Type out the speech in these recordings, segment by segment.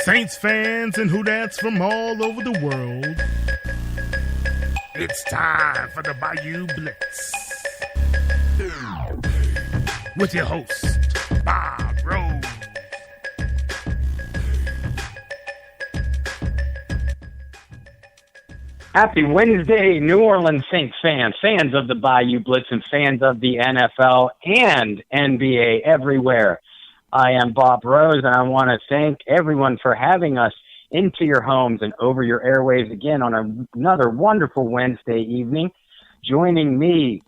Saints fans and Who-Dats from all over the world. It's time for the Bayou Blitz. With your host, Bob Rose. Happy Wednesday, New Orleans Saints fans of the Bayou Blitz, and fans of the NFL and NBA everywhere. I am Bob Rose, and I want to thank everyone for having us into your homes and over your airwaves again on another wonderful Wednesday evening. Joining me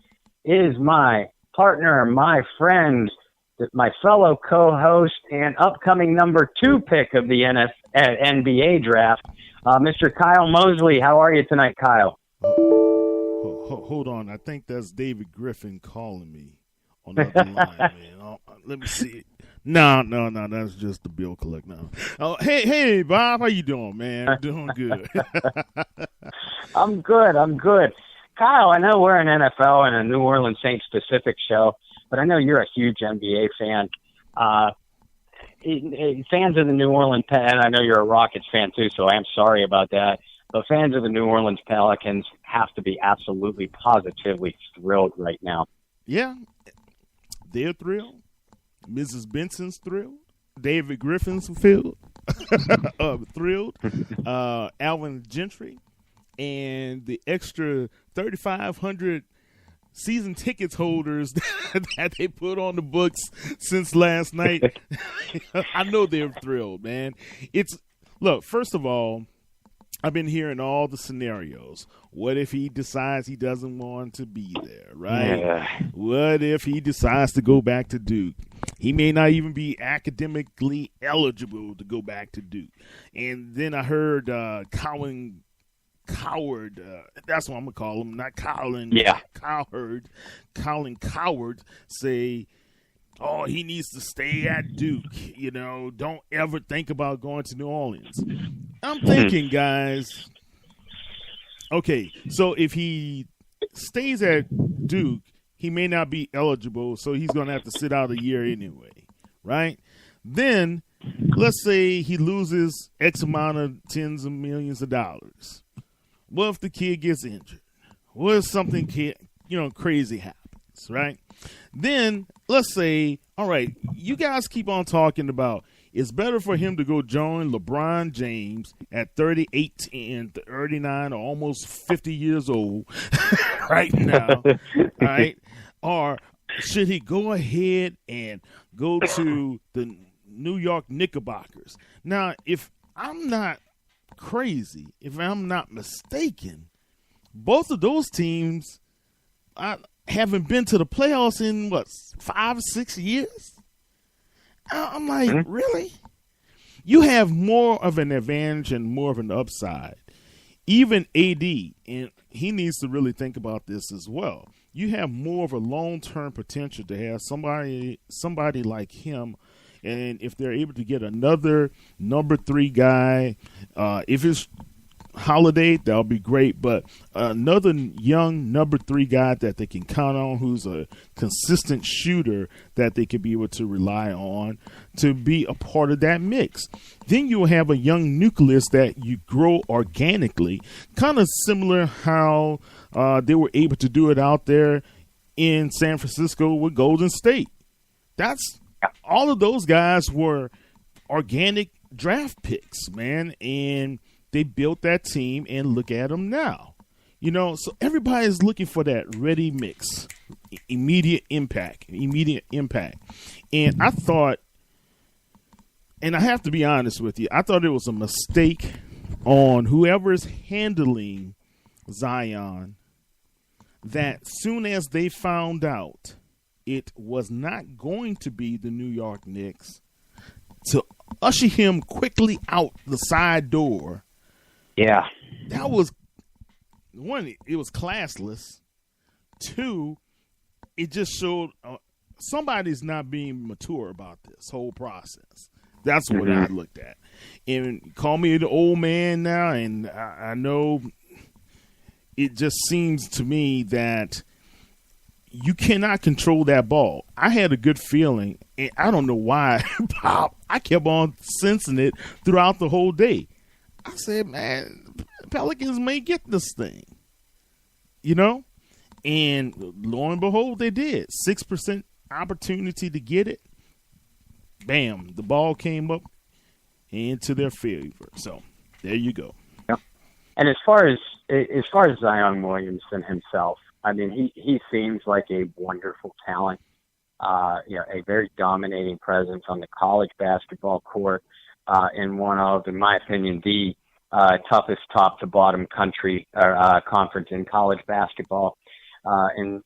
is my partner, my friend, my fellow co-host, and upcoming number 2 pick of the NBA draft, Mr. Kyle Mosley. How are you tonight, Kyle? Hold on. I think that's David Griffin calling me on the other line, man. Let me see it. No, that's just the bill collector. No. Oh, hey, Bob, how you doing, man? Doing good. I'm good. Kyle, I know we're an NFL and a New Orleans Saints specific show, but I know you're a huge NBA fan. Fans of the New Orleans, and I know you're a Rockets fan too, so I'm sorry about that, but fans of the New Orleans Pelicans have to be absolutely positively thrilled right now. Yeah, they're thrilled. Mrs. Benson's thrilled. David Griffin's thrilled. Alvin Gentry and the extra 3,500 season tickets holders that they put on the books since last night. I know they're thrilled, man. Look, first of all, I've been hearing all the scenarios. What if he decides he doesn't want to be there, right? Yeah. What if he decides to go back to Duke? He may not even be academically eligible to go back to Duke. And then I heard Colin Coward, that's what I'm going to call him, not Colin. Yeah. Colin Coward say, oh, he needs to stay at Duke. You know, don't ever think about going to New Orleans. I'm thinking, guys, okay, so if he stays at Duke, he may not be eligible, so he's going to have to sit out a year anyway, right? Then let's say he loses X amount of tens of millions of dollars. What if the kid gets injured? What if something crazy happens, right? Then let's say, all right, you guys keep on talking about it's better for him to go join LeBron James at 38 and 39 or almost 50 years old right now, right? Or should he go ahead and go to the New York Knickerbockers? Now, if I'm not crazy, if I'm not mistaken, both of those teams haven't been to the playoffs in, 5 or 6 years? I'm like, really? You have more of an advantage and more of an upside. Even AD, and he needs to really think about this as well. You have more of a long-term potential to have somebody like him. And if they're able to get another number 3 guy, if it's Holiday, that'll be great. But another young number 3 guy that they can count on, who's a consistent shooter that they can be able to rely on to be a part of that mix. Then you'll have a young nucleus that you grow organically, kind of similar how they were able to do it out there in San Francisco with Golden State. All of those guys were organic draft picks, man, and they built that team, and look at them now. You know, so everybody's looking for that ready mix, immediate impact. And I thought, and I have to be honest with you, I thought it was a mistake on whoever is handling Zion, that soon as they found out it was not going to be the New York Knicks, to usher him quickly out the side door. Yeah. That was, one, it was classless. 2, it just showed somebody's not being mature about this whole process. That's what I looked at. And call me the old man now, and I know it just seems to me that you cannot control that ball. I had a good feeling, and I don't know why, Bob. I kept on sensing it throughout the whole day. I said, man, Pelicans may get this thing, you know? And lo and behold, they did. 6% opportunity to get it. Bam, the ball came up into their favor. So there you go. Yeah. And as far as Zion Williamson himself, I mean, he seems like a wonderful talent. A very dominating presence on the college basketball court, in one of, in my opinion, the toughest top to bottom conference in college basketball. And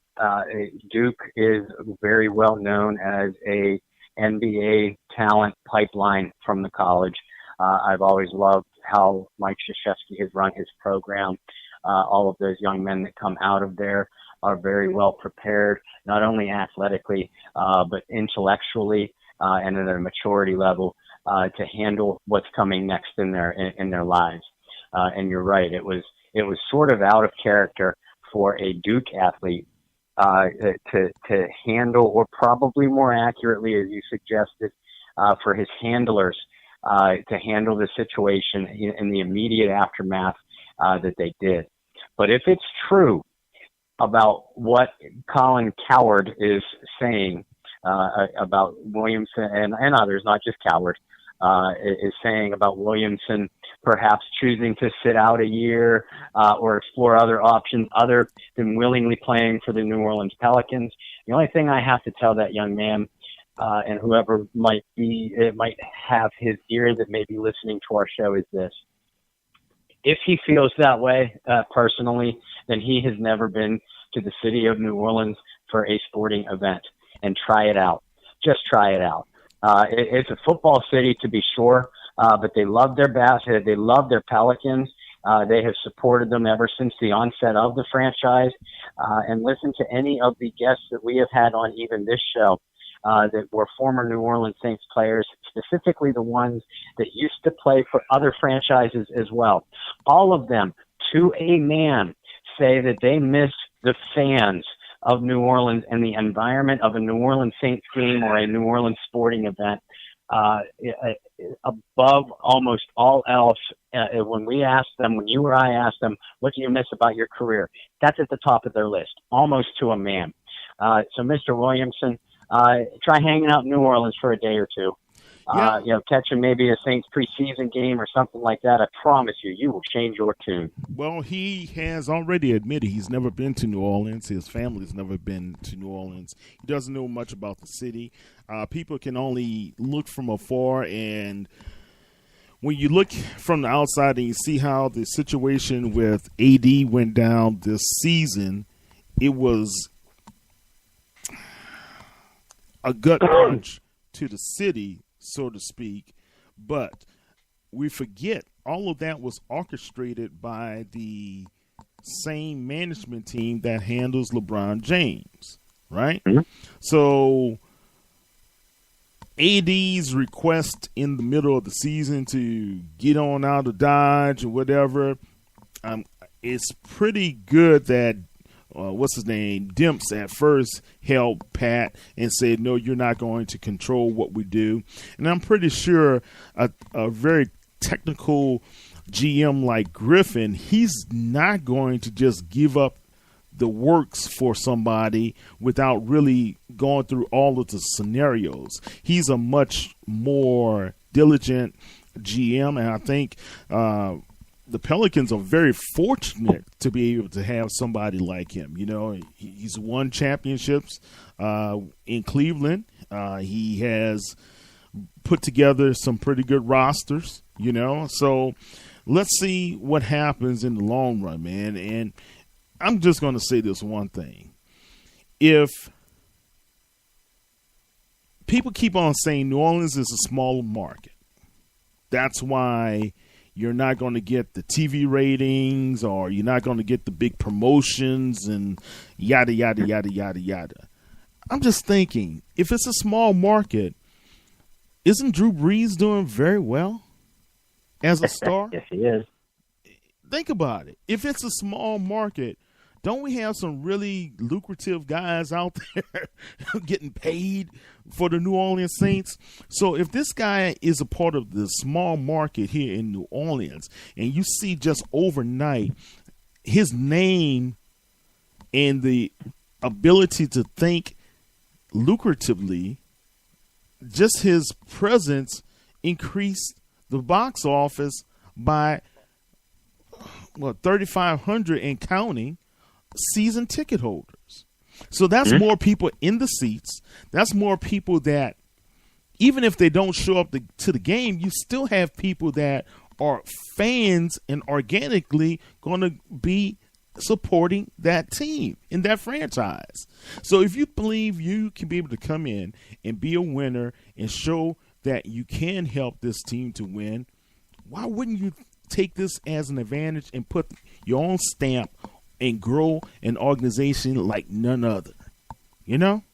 Duke is very well known as a NBA talent pipeline from the college. I've always loved how Mike Krzyzewski has run his program. All of those young men that come out of there are very well prepared, not only athletically, but intellectually and at a maturity level to handle what's coming next in their lives. And you're right, it was sort of out of character for a Duke athlete to handle, or probably more accurately, as you suggested, for his handlers to handle the situation in the immediate aftermath that they did. But if it's true about what Colin Cowherd is saying about Williamson and others, not just Cowherd, is saying about Williamson perhaps choosing to sit out a year or explore other options other than willingly playing for the New Orleans Pelicans. The only thing I have to tell that young man, and whoever might have his ear that may be listening to our show, is this. If he feels that way personally, then he has never been to the city of New Orleans for a sporting event. And try it out. Just try it out. It's a football city, to be sure, but they love their basket. They love their Pelicans. They have supported them ever since the onset of the franchise. And listen to any of the guests that we have had on even this show that were former New Orleans Saints players, specifically the ones that used to play for other franchises as well. All of them, to a man, say that they miss the fans of New Orleans and the environment of a New Orleans Saints game or a New Orleans sporting event above almost all else. When you or I ask them, what do you miss about your career? That's at the top of their list, almost to a man. So Mr. Williamson, try hanging out in New Orleans for a day or two. Catching maybe a Saints preseason game or something like that. I promise you will change your tune. Well, he has already admitted he's never been to New Orleans. His family's never been to New Orleans. He doesn't know much about the city. People can only look from afar, and when you look from the outside and you see how the situation with AD went down this season, it was a gut punch to the city, so to speak, but we forget all of that was orchestrated by the same management team that handles LeBron James, right? Mm-hmm. So AD's request in the middle of the season to get on out of Dodge or whatever, it's pretty good that Demps at first held pat and said, no, you're not going to control what we do. And I'm pretty sure a very technical GM like Griffin, he's not going to just give up the works for somebody without really going through all of the scenarios. He's a much more diligent GM, and I think the Pelicans are very fortunate to be able to have somebody like him. You know, he's won championships in Cleveland. He has put together some pretty good rosters, you know. So let's see what happens in the long run, man. And I'm just going to say this one thing. If people keep on saying New Orleans is a smaller market, that's why you're not going to get the TV ratings, or you're not going to get the big promotions and yada, yada, yada, yada, yada. I'm just thinking, if it's a small market, isn't Drew Brees doing very well as a star? Yes, he is. Think about it. If it's a small market don't we have some really lucrative guys out there getting paid for the New Orleans Saints? So if this guy is a part of the small market here in New Orleans, and you see just overnight his name and the ability to think lucratively, just his presence increased the box office by 3,500 and counting season ticket holders. So that's more people in the seats. That's more people that, even if they don't show up to the game, you still have people that are fans and organically going to be supporting that team in that franchise. So if you believe you can be able to come in and be a winner and show that you can help this team to win, why wouldn't you take this as an advantage and put your own stamp and grow an organization like none other? You know,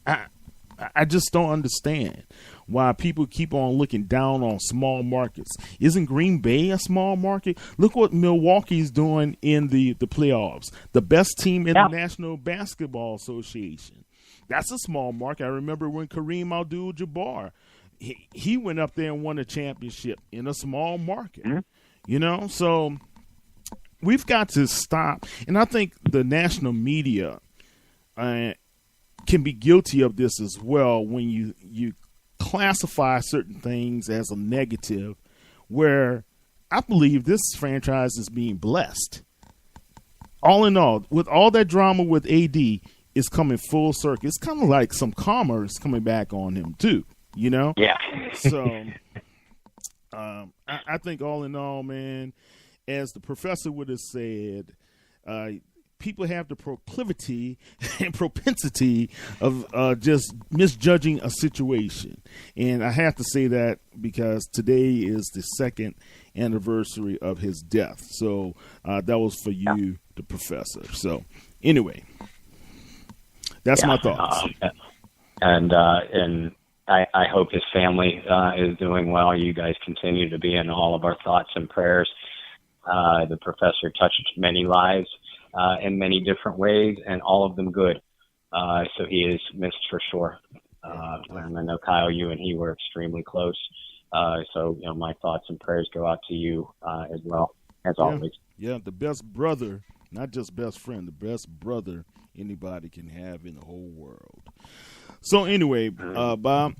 I just don't understand why people keep on looking down on small markets. Isn't Green Bay a small market? Look what Milwaukee's doing in the playoffs. The best team in the National Basketball Association. That's a small market. I remember when Kareem Abdul-Jabbar, he went up there and won a championship in a small market. You know, so we've got to stop. And I think the national media can be guilty of this as well when you classify certain things as a negative, where I believe this franchise is being blessed. All in all, with all that drama with AD, is coming full circle. It's kind of like some karma is coming back on him too, you know? Yeah. So I think all in all, man, as the professor would have said, people have the proclivity and propensity of just misjudging a situation. And I have to say that because today is the second anniversary of his death. So that was for you, the professor. So anyway, that's my thoughts. And I hope his family is doing well. You guys continue to be in all of our thoughts and prayers. The professor touched many lives in many different ways, and all of them good. So he is missed for sure. And I know Kyle, you and he were extremely close. So, you know, my thoughts and prayers go out to you as well, as always. Yeah, the best brother, not just best friend, the best brother anybody can have in the whole world. So anyway, Bob,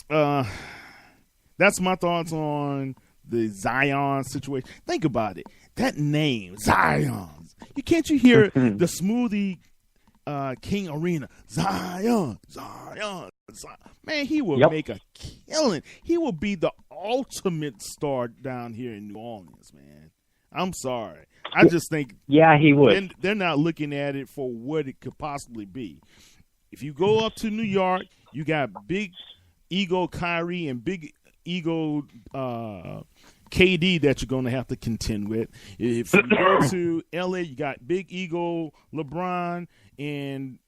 that's my thoughts on the Zion situation. Think about it. That name, Zion. Can't you hear the Smoothie King Arena? Zion. Man, he will make a killing. He will be the ultimate star down here in New Orleans, man. I'm sorry. I just think he would. They're not looking at it for what it could possibly be. If you go up to New York, you got big ego Kyrie and big ego KD that you're going to have to contend with. If you go to LA, you got big ego LeBron, and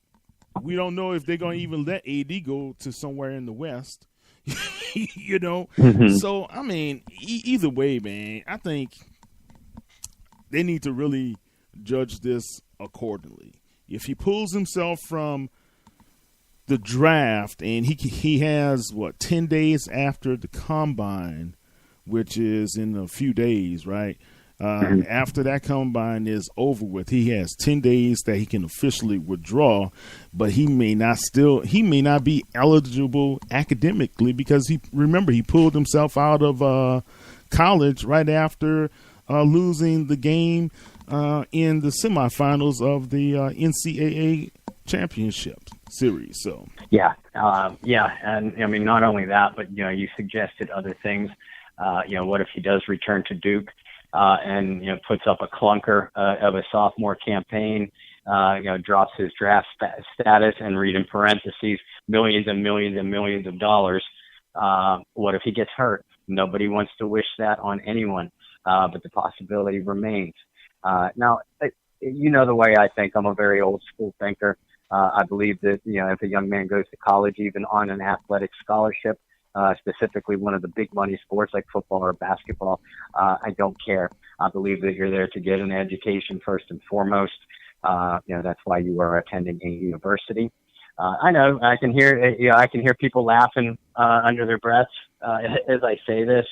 we don't know if they're going to even let AD go to somewhere in the West. You know? So, I mean, either way, man, I think they need to really judge this accordingly. If he pulls himself from the draft and he has, 10 days after the combine, which is in a few days, right? After that combine is over with, he has 10 days that he can officially withdraw, but he may not be eligible academically because he pulled himself out of college right after losing the game in the semifinals of the NCAA championship series. So and I mean, not only that, but you suggested other things. What if he does return to Duke and puts up a clunker of a sophomore campaign, drops his draft status, and read in parentheses millions and millions and millions of dollars. What if he gets hurt? Nobody wants to wish that on anyone, but the possibility remains. Now, the way I think. I'm a very old school thinker. I believe that if a young man goes to college, even on an athletic scholarship, specifically one of the big money sports like football or basketball, I don't care. I believe that you're there to get an education first and foremost. That's why you are attending a university. I know I can hear people laughing under their breaths as I say this.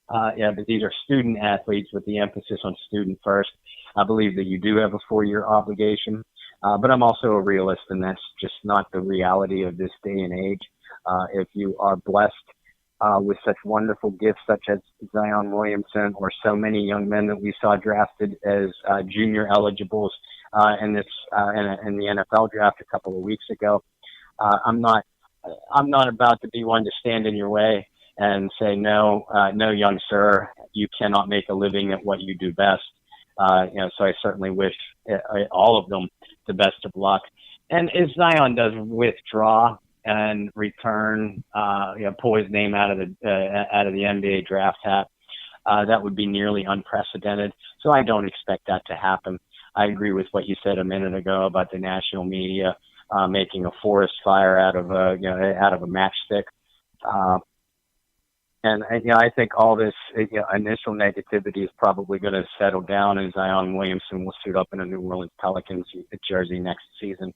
But these are student athletes with the emphasis on student first. I believe that you do have a 4-year obligation, but I'm also a realist, and that's just not the reality of this day and age. If you are blessed with such wonderful gifts such as Zion Williamson or so many young men that we saw drafted as junior eligibles in the NFL draft a couple of weeks ago, I'm not about to be one to stand in your way and say, no, young sir, you cannot make a living at what you do best. So I certainly wish all of them the best of luck. And if Zion does withdraw and return, pull his name out of the NBA draft hat, that would be nearly unprecedented. So I don't expect that to happen. I agree with what you said a minute ago about the national media making a forest fire out of a matchstick. And I think all this initial negativity is probably going to settle down, and Zion Williamson will suit up in a New Orleans Pelicans jersey next season.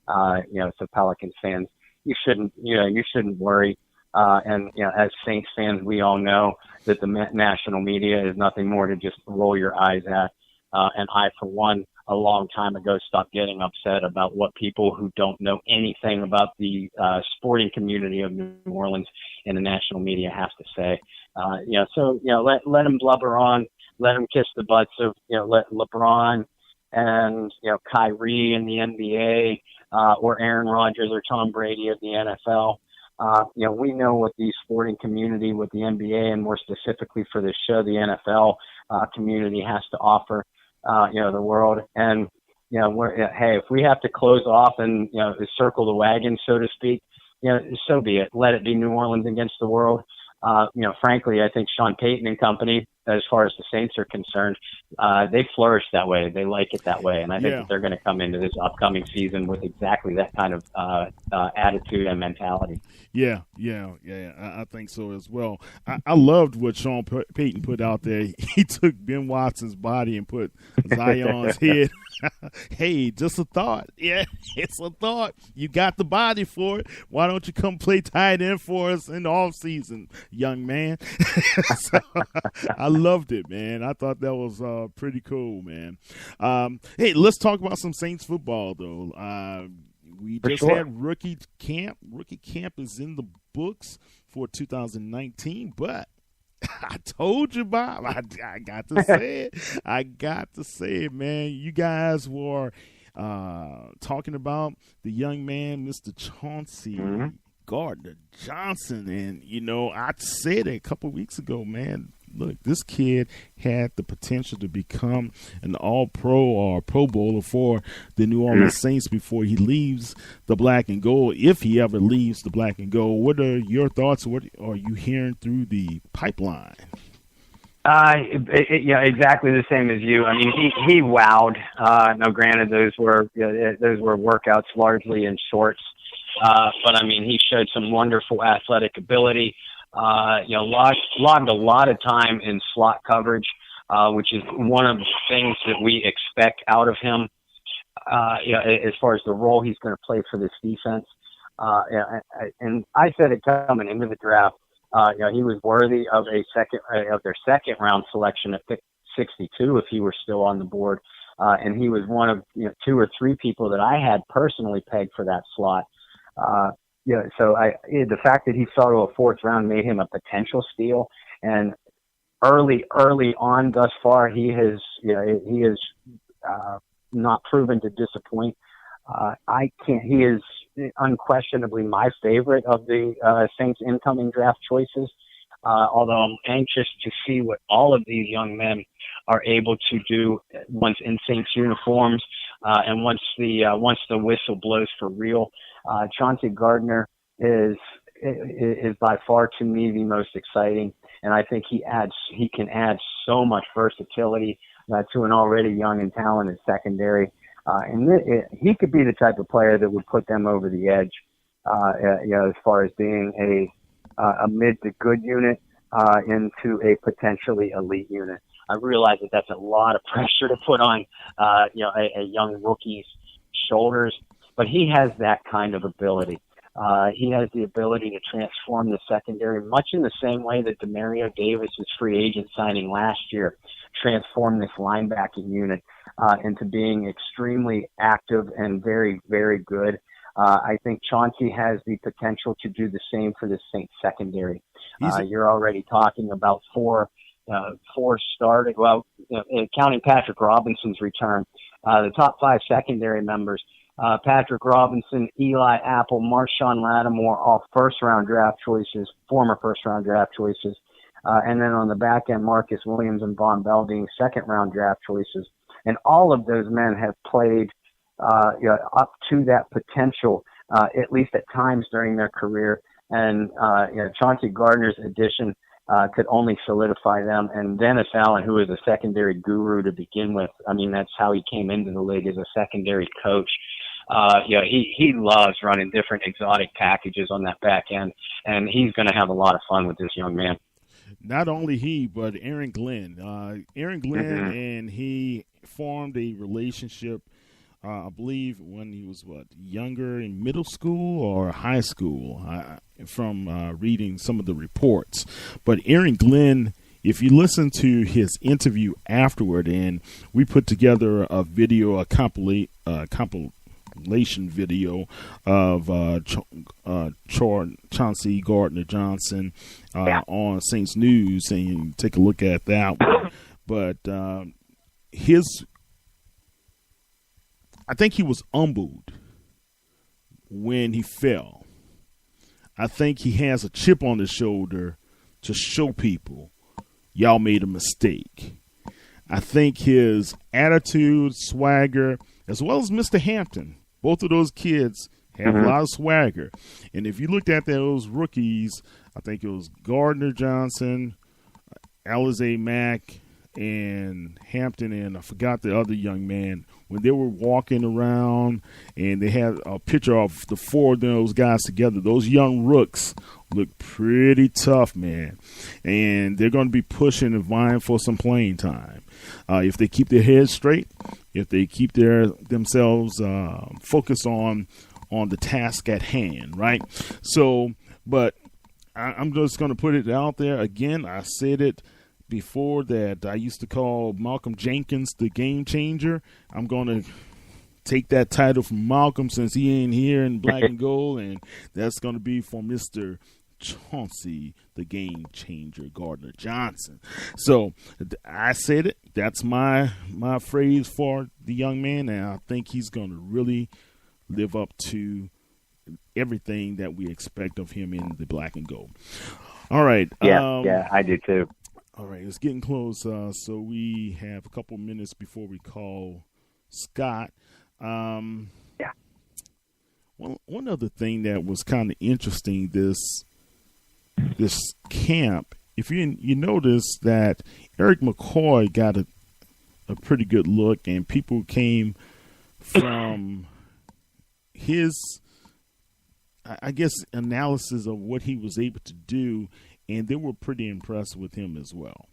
So Pelicans fans, you shouldn't worry. As Saints fans, we all know that the national media is nothing more to just roll your eyes at. And I, for one, a long time ago, stopped getting upset about what people who don't know anything about the sporting community of New Orleans and the national media have to say. Let them blubber on, let them kiss the butts of let LeBron and Kyrie in the NBA or Aaron Rodgers or Tom Brady of the NFL. We know what the sporting community, with the NBA, and more specifically for this show, the NFL community has to offer. The world. And, if we have to close off and, circle the wagon, so to speak, so be it. Let it be New Orleans against the world. Frankly, I think Sean Payton and company, as far as the Saints are concerned, they flourish that way. They like it that way. And I think that they're going to come into this upcoming season with exactly that kind of attitude and mentality. Yeah. I think so as well. I loved what Sean Payton put out there. He took Ben Watson's body and put Zion's head. Hey, just a thought. Yeah, it's a thought. You got the body for it. Why don't you come play tight end for us in the offseason, young man? So, I loved it, man. I thought that was pretty cool, man. Hey, let's talk about some Saints football, though. We just had rookie camp. Rookie camp is in the books for 2019, but I told you, Bob. I got to say it. I got to say it, man. You guys were talking about the young man, Mr. Chauncey Gardner Johnson, and I said it a couple of weeks ago, man. Look, this kid had the potential to become an all-pro or Pro Bowler for the New Orleans Saints before he leaves the black and gold, if he ever leaves the black and gold. What are your thoughts? What are you hearing through the pipeline? Exactly the same as you. I mean, he wowed. Now, granted, those were workouts largely in shorts, but I mean, he showed some wonderful athletic ability. Logged a lot of time in slot coverage, which is one of the things that we expect out of him. As far as the role he's going to play for this defense. And I said it coming into the draft. He was worthy of their second round selection at pick 62 if he were still on the board. And he was one of 2 or 3 people that I had personally pegged for that slot. So the fact that he fell to a 4th round made him a potential steal. And early on thus far, he has not proven to disappoint. He is unquestionably my favorite of the Saints incoming draft choices. Although I'm anxious to see what all of these young men are able to do once in Saints uniforms, and once the whistle blows for real. Chauncey Gardner is by far to me the most exciting, and I think he can add so much versatility to an already young and talented secondary. He could be the type of player that would put them over the edge, as far as being a mid to good unit into a potentially elite unit. I realize that that's a lot of pressure to put on, a young rookie's shoulders, but he has that kind of ability. He has the ability to transform the secondary, much in the same way that Demario Davis's free agent signing last year transformed this linebacking unit into being extremely active and very, very good. I think Chauncey has the potential to do the same for the Saints secondary. You're already talking about four starting, counting Patrick Robinson's return, the top 5 secondary members. Patrick Robinson, Eli Apple, Marshawn Lattimore, all first-round draft choices, former first-round draft choices. And then on the back end, Marcus Williams and Von Bell being second-round draft choices. And all of those men have played up to that potential, at least at times during their career. And Chauncey Gardner's addition could only solidify them. And Dennis Allen, who is a secondary guru to begin with, I mean, that's how he came into the league as a secondary coach. He loves running different exotic packages on that back end, and he's going to have a lot of fun with this young man. Not only he, but Aaron Glenn. And he formed a relationship, I believe, when he was, younger, in middle school or high school, from reading some of the reports. But Aaron Glenn, if you listen to his interview afterward, and we put together a video, a compilation video of Chauncey Gardner-Johnson on Saints News, and you can take a look at that one. But I think he was humbled when he fell. I think he has a chip on his shoulder to show people y'all made a mistake. I think his attitude, swagger, as well as Mr. Hampton, both of those kids have a lot of swagger. And if you looked at those rookies, I think it was Gardner-Johnson, Alize Mack, and Hampton, and I forgot the other young man, when they were walking around and they had a picture of the 4 of those guys together, those young rooks look pretty tough, man. And they're going to be pushing and vying for some playing time. If they keep their heads straight, if they keep themselves focused on the task at hand, right? So, but I'm just going to put it out there again. I said it before that I used to call Malcolm Jenkins the game changer. I'm going to take that title from Malcolm since he ain't here in black and gold, and that's going to be for Mr. Chauncey, the game changer, Gardner-Johnson. So I said it. That's my phrase for the young man, and I think he's going to really live up to everything that we expect of him in the black and gold. All right. Yeah, I do too. All right, it's getting close, so we have a couple minutes before we call Scott. One other thing that was kind of interesting this camp, if you notice that Eric McCoy got a pretty good look, and people came from his, I guess, analysis of what he was able to do, and they were pretty impressed with him as well.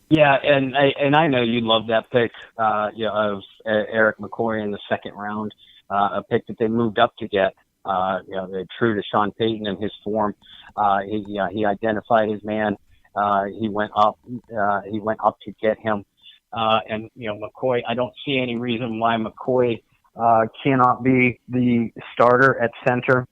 Yeah, and I know you love that pick, of Eric McCoy in the second round, a pick that they moved up to get. They're true to Sean Payton and his form. He identified his man. He went up to get him. And McCoy, I don't see any reason why McCoy cannot be the starter at center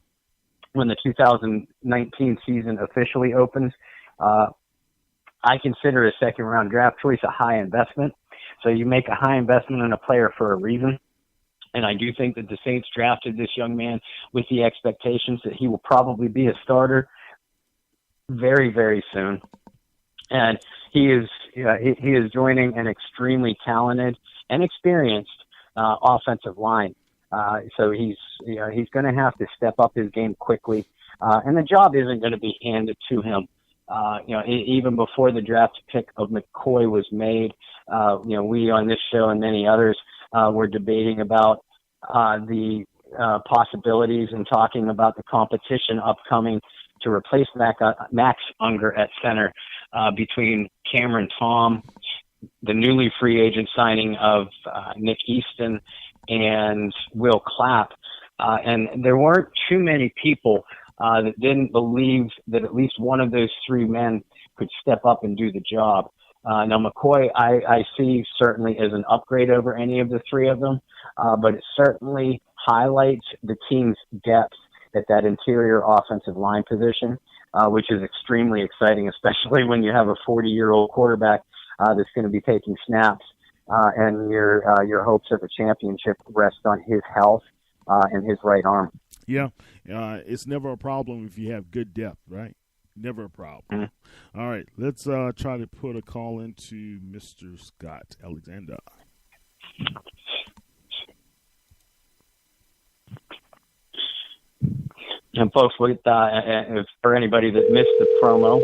when the 2019 season officially opens. I consider a second-round draft choice a high investment. So you make a high investment in a player for a reason. And I do think that the Saints drafted this young man with the expectations that he will probably be a starter very, very soon. And he is joining an extremely talented and experienced offensive line. So he's going to have to step up his game quickly. And the job isn't going to be handed to him. Even before the draft pick of McCoy was made, we on this show and many others were debating about the possibilities and talking about the competition upcoming to replace Max Unger at center. between Cameron Tom, the newly free agent signing of Nick Easton, and Will Clapp. And there weren't too many people that didn't believe that at least one of those three men could step up and do the job. Now, McCoy, I see certainly as an upgrade over any of the three of them, but it certainly highlights the team's depth at that interior offensive line position, which is extremely exciting, especially when you have a 40-year-old quarterback that's going to be taking snaps, and your hopes of a championship rest on his health and his right arm. Yeah, it's never a problem if you have good depth, right? Never a problem. Mm-hmm. All right, let's try to put a call into Mr. Scott Alexander. And folks, for anybody that missed the promo,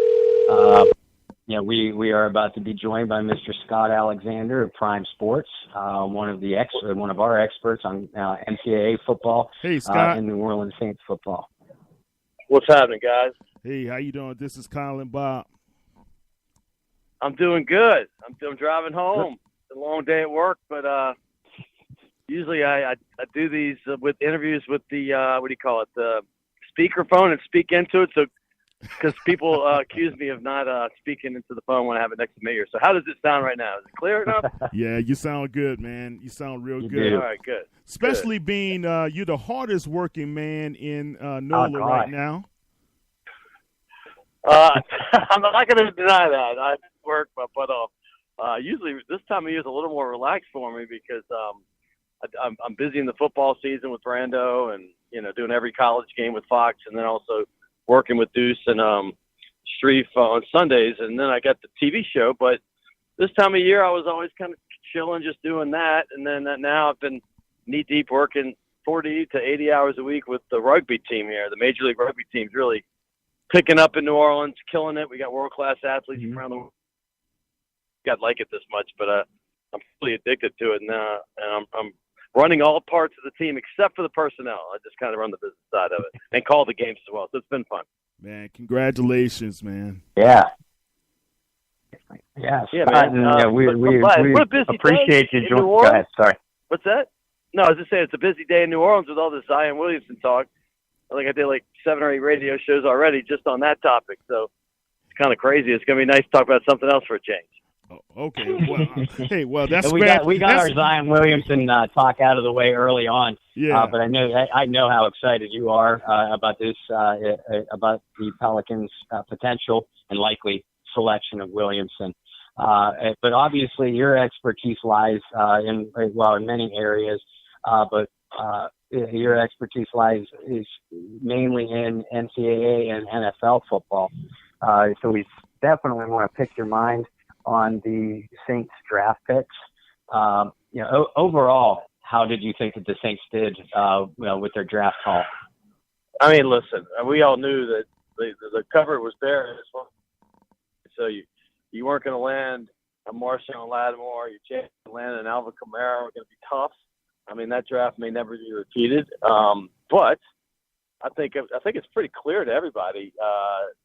we are about to be joined by Mr. Scott Alexander of Prime Sports, one of our experts on NCAA football. Hey, Scott. And New Orleans Saints football. What's happening, guys? Hey, how you doing? This is Kyle and Bob. I'm doing good. I'm driving home. It's a long day at work, but usually I do these with interviews with the the speakerphone and speak into it. So because people accuse me of not speaking into the phone when I have it next to me here. So how does it sound right now? Is it clear enough? Yeah, you sound good, man. You sound real good. Do. All right, good. Especially being you're the hardest working man in NOLA right now. I'm not going to deny that. I work, but usually this time of year is a little more relaxed for me because I'm busy in the football season with Brando and doing every college game with Fox, and then also working with Deuce and Streif on Sundays, and then I got the TV show. But this time of year, I was always kind of chilling, just doing that, and then now I've been knee-deep working 40 to 80 hours a week with the rugby team here. The Major League Rugby team's really picking up in New Orleans, killing it. We got world-class athletes from around the world. I'd like it this much, but I'm fully addicted to it, and I'm running all parts of the team except for the personnel. I just kind of run the business side of it and call the games as well. So it's been fun. Man, congratulations, man. Yeah. Yeah, man. We appreciate you joining. Go ahead. Sorry. What's that? No, I was just saying it's a busy day in New Orleans with all this Zion Williamson talk. I think I did 7 or 8 radio shows already just on that topic. So it's kind of crazy. It's going to be nice to talk about something else for a change. Oh, okay. Well, that's we got our Zion Williamson talk out of the way early on. Yeah. But I know how excited you are about this, about the Pelicans' potential and likely selection of Williamson. But obviously, your expertise lies in many areas, but your expertise is mainly in NCAA and NFL football. So we definitely want to pick your mind on the Saints draft picks. Overall, how did you think that the Saints did with their draft haul? I mean, listen, we all knew that the cover was there. So you weren't going to land a Marshawn Lattimore. Your chance to land an Alvin Kamara were going to be tough. I mean, that draft may never be repeated. But I think it's pretty clear to everybody.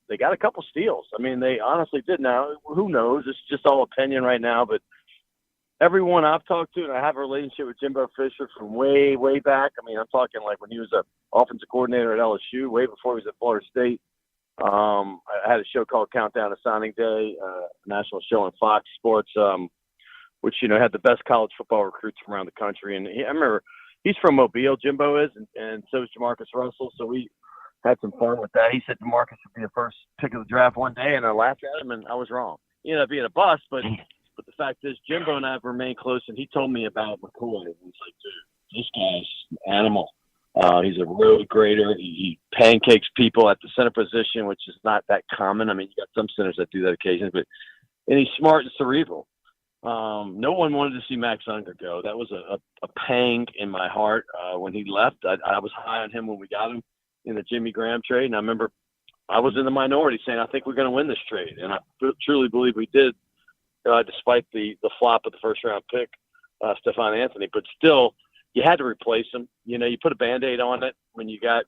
They got a couple steals. I mean, they honestly did. Now, who knows? It's just all opinion right now. But everyone I've talked to, and I have a relationship with Jimbo Fisher from way, way back. I mean, I'm talking when he was an offensive coordinator at LSU, way before he was at Florida State. I had a show called Countdown to Signing Day, a national show on Fox Sports, which, had the best college football recruits from around the country. And I remember he's from Mobile, Jimbo is, and so is Jamarcus Russell. So we had some fun with that. He said Jamarcus would be the first pick of the draft one day, and I laughed at him, and I was wrong. He ended up being a bust, but the fact is Jimbo and I have remained close, and he told me about McCoy. And he's like, dude, this guy's an animal. He's a road grader. He pancakes people at the center position, which is not that common. I mean, you got some centers that do that occasionally, and he's smart and cerebral. No one wanted to see Max Unger go. That was a pang in my heart when he left. I was high on him when we got him in the Jimmy Graham trade, and I remember I was in the minority saying, I think we're going to win this trade, and I truly believe we did, despite the flop of the first-round pick, Stephon Anthony. But still, you had to replace him. You put a Band-Aid on it when you got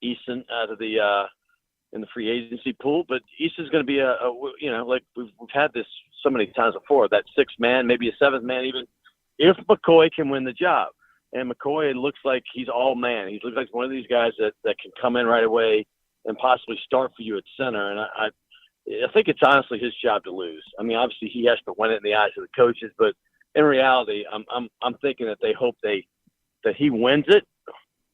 Easton out of the in the free agency pool. But East is going to be like we've had this so many times before, that sixth man, maybe a seventh man even, if McCoy can win the job. And McCoy looks like he's all man. He looks like one of these guys that can come in right away and possibly start for you at center. And I think it's honestly his job to lose. I mean, obviously he has to win it in the eyes of the coaches, but in reality, I'm thinking that they hope that he wins it.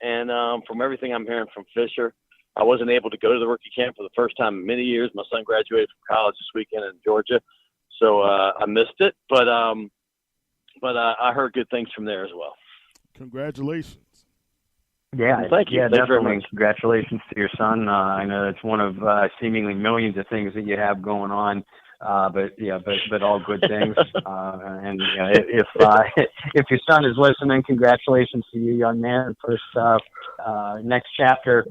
And from everything I'm hearing from Fisher, I wasn't able to go to the rookie camp for the first time in many years. My son graduated from college this weekend in Georgia, so I missed it. But I heard good things from there as well. Congratulations. Yeah, thank you. Yeah, Thanks definitely. very much. Congratulations to your son. I know it's one of seemingly millions of things that you have going on, but all good things. And if your son is listening, congratulations to you, young man. First, next chapter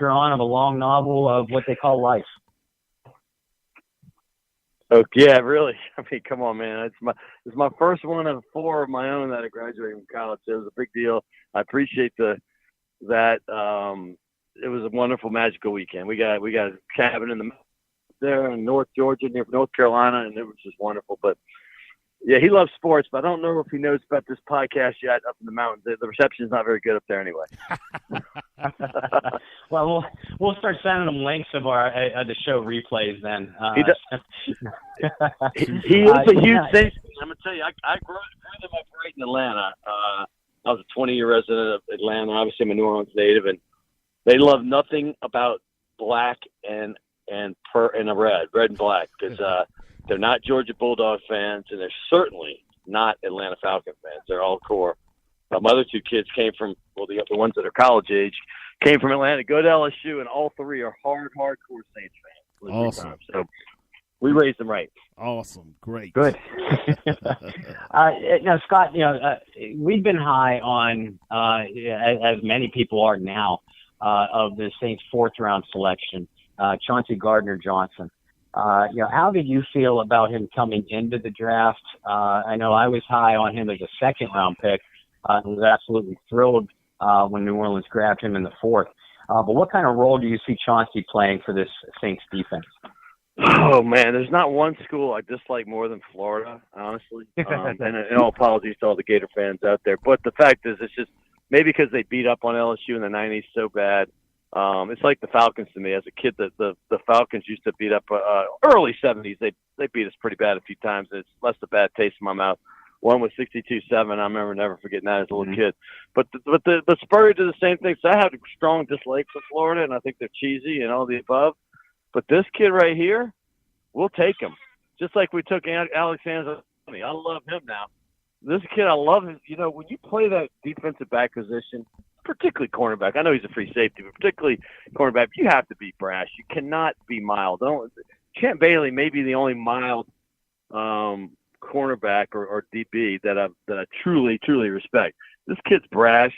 on of a long novel of what they call life. Oh yeah, really. I mean, come on, man. It's my first one of 4 of my own that I graduated from college. So it was a big deal. I appreciate that. It was a wonderful, magical weekend. We got a cabin there in North Georgia, near North Carolina, and it was just wonderful. But yeah, he loves sports, but I don't know if he knows about this podcast yet up in the mountains. The reception is not very good up there anyway. Well, we'll start sending them links of the show replays then. He is a huge Saints fan. I'm gonna tell you, I grew them up right in Atlanta. I was a 20-year resident of Atlanta. Obviously, I'm a New Orleans native, and they love nothing about black and red and black, because they're not Georgia Bulldog fans, and they're certainly not Atlanta Falcon fans. They're all core. My other 2 kids came from, the ones that are college age, came from Atlanta, go to LSU, and all 3 are hardcore Saints fans. Awesome. So we raised them right. Awesome. Great. Good. Now, Scott, we've been high on, as many people are now, of the Saints' 4th-round selection, Chauncey Gardner-Johnson. How did you feel about him coming into the draft? I know I was high on him as a 2nd-round pick. I was absolutely thrilled when New Orleans grabbed him in the 4th. But what kind of role do you see Chauncey playing for this Saints defense? Oh, man, there's not one school I dislike more than Florida, honestly. And all apologies to all the Gator fans out there. But the fact is, it's just maybe because they beat up on LSU in the 90s so bad. It's like the Falcons to me. As a kid, the Falcons used to beat up early 70s. They beat us pretty bad a few times. It's left a bad taste in my mouth. One was 62-7. I remember never forgetting that as a little kid. But the Spurs do the same thing. So I have a strong dislike for Florida, and I think they're cheesy and all the above. But this kid right here, we'll take him. Just like we took Alex Anzalone. I love him now. This kid, I love him. When you play that defensive back position, particularly cornerback, I know he's a free safety, but particularly cornerback, you have to be brash. You cannot be mild. Champ Bailey may be the only mild cornerback or DB that I truly, truly respect. This kid's brash.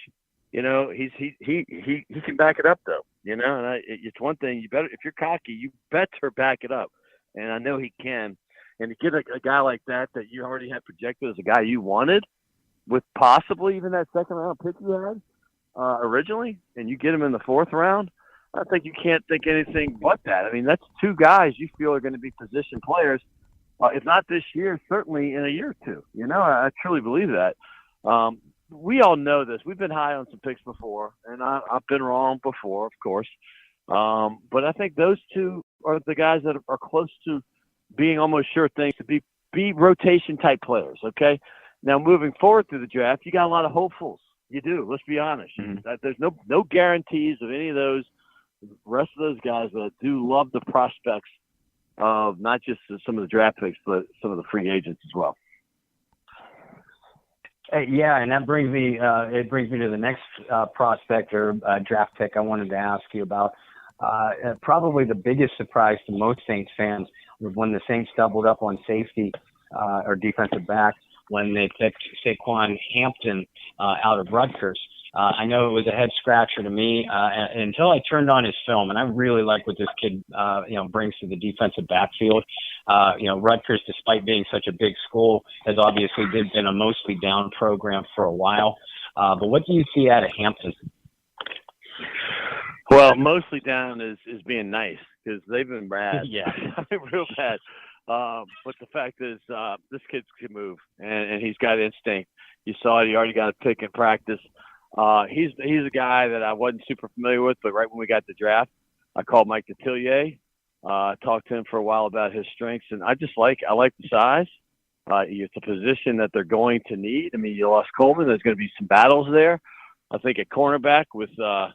He can back it up though. And it's one thing you better, if you're cocky, you better back it up. And I know he can. And to get a guy like that you already had projected as a guy you wanted, with possibly even that 2nd-round pick you had originally, and you get him in the 4th round, I think you can't think anything but that. I mean, that's 2 guys you feel are going to be position players, if not this year, certainly in a year or 2. I truly believe that. We all know this. We've been high on some picks before, and I've been wrong before, of course. But I think those 2 are the guys that are close to being almost sure things to be rotation-type players, okay? Now, moving forward through the draft, you got a lot of hopefuls. You do. Let's be honest. Mm-hmm. There's no guarantees of any of those. The rest of those guys, but I do love the prospects of not just some of the draft picks, but some of the free agents as well. Yeah, and that brings me to the next prospect or draft pick I wanted to ask you about. Probably the biggest surprise to most Saints fans was when the Saints doubled up on safety or defensive back when they picked Saquon Hampton out of Rutgers. I know it was a head scratcher to me until I turned on his film, and I really like what this kid, brings to the defensive backfield. Rutgers, despite being such a big school, has obviously been a mostly down program for a while. But what do you see out of Hampton? Well, mostly down is being nice because they've been bad. Yeah. Real bad. But the fact is, this kid can move, and he's got instinct. You saw it. He already got a pick in practice. He's a guy that I wasn't super familiar with, but right when we got the draft, I called Mike Detillier. Talked to him for a while about his strengths, and I like the size. It's a position that they're going to need. I mean, you lost Coleman. There's going to be some battles there. I think at cornerback with the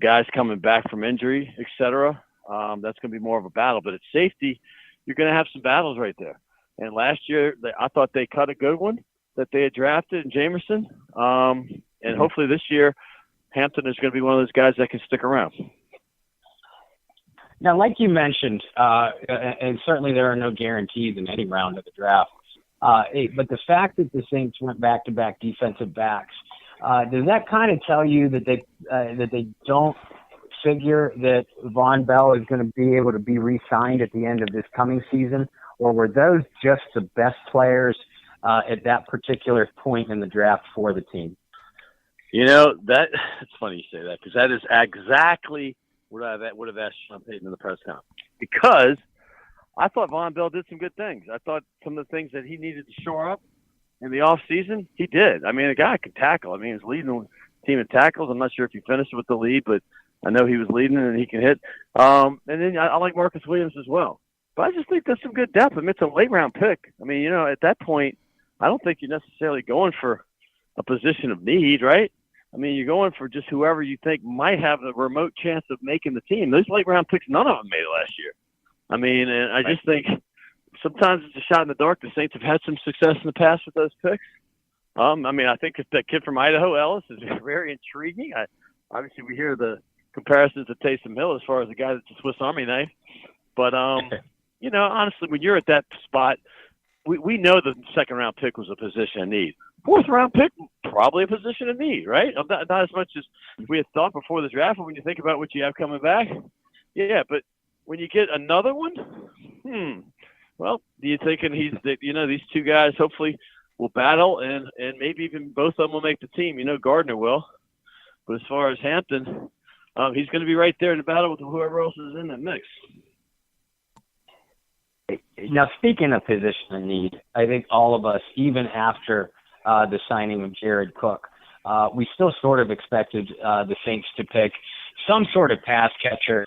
guys coming back from injury, et cetera, that's going to be more of a battle. But at safety, you're going to have some battles right there. And last year, I thought they cut a good one that they had drafted in Jamerson. And hopefully this year, Hampton is going to be one of those guys that can stick around. Now, like you mentioned, and certainly there are no guarantees in any round of the draft, but the fact that the Saints went back-to-back defensive backs, does that kind of tell you that they don't figure that Von Bell is going to be able to be re-signed at the end of this coming season, or were those just the best players at that particular point in the draft for the team? It's funny you say that because that is exactly what I would have asked Sean Payton in the press conference, because I thought Von Bell did some good things. I thought some of the things that he needed to shore up in the offseason, he did. I mean, the guy can tackle. I mean, he's leading the team in tackles. I'm not sure if he finished with the lead, but I know he was leading and he can hit. And then I like Marcus Williams as well. But I just think there's some good depth. I mean, it's a late-round pick. I mean, at that point, I don't think you're necessarily going for a position of need, right? I mean, you're going for just whoever you think might have a remote chance of making the team. Those late-round picks, none of them made it last year. I mean, and I just think sometimes it's a shot in the dark. The Saints have had some success in the past with those picks. I mean, I think that kid from Idaho, Ellis, is very intriguing. Obviously, we hear the comparisons to Taysom Hill as far as a guy that's a Swiss Army knife. But, honestly, when you're at that spot, we know the second-round pick was a position of need. Fourth-round pick, probably a position of need, right? Not as much as we had thought before the draft, but when you think about what you have coming back, yeah, but when you get another one, well, you're thinking these two guys hopefully will battle, and maybe even both of them will make the team. Gardner will. But as far as Hampton, he's going to be right there in the battle with whoever else is in that mix. Now, speaking of position of need, I think all of us, even after the signing of Jared Cook, we still sort of expected the Saints to pick some sort of pass catcher,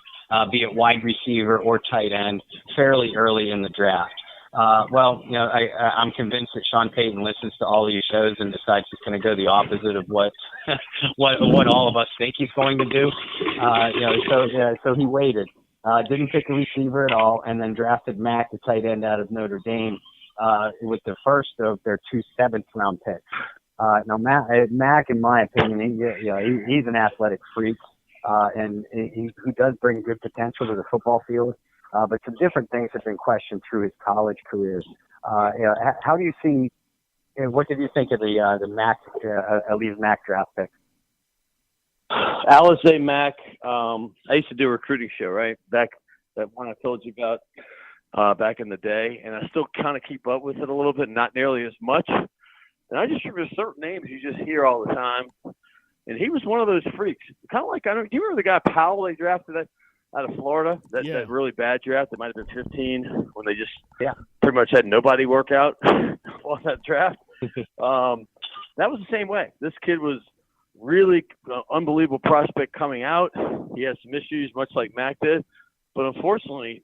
be it wide receiver or tight end, fairly early in the draft. I'm convinced that Sean Payton listens to all these shows and decides he's going to go the opposite of what all of us think he's going to do. So he waited. Didn't pick a receiver at all, and then drafted Mack, the tight end out of Notre Dame, with the first of their 2 7th-round picks. Now, Mack, in my opinion, he's an athletic freak, and he does bring good potential to the football field. But some different things have been questioned through his college career. How do you see? What did you think of the Mack, Alize Mack draft pick? Alize Mack. I used to do a recruiting show, right? That one I told you about back in the day, and I still kind of keep up with it a little bit, not nearly as much. And I just remember certain names you just hear all the time. And he was one of those freaks. Kind of like, do you remember the guy Powell they drafted out of Florida? That really bad draft that might have been 15 when they just pretty much had nobody work out on that draft. That was the same way. This kid was really unbelievable prospect coming out. He had some issues, much like Mack did. But unfortunately,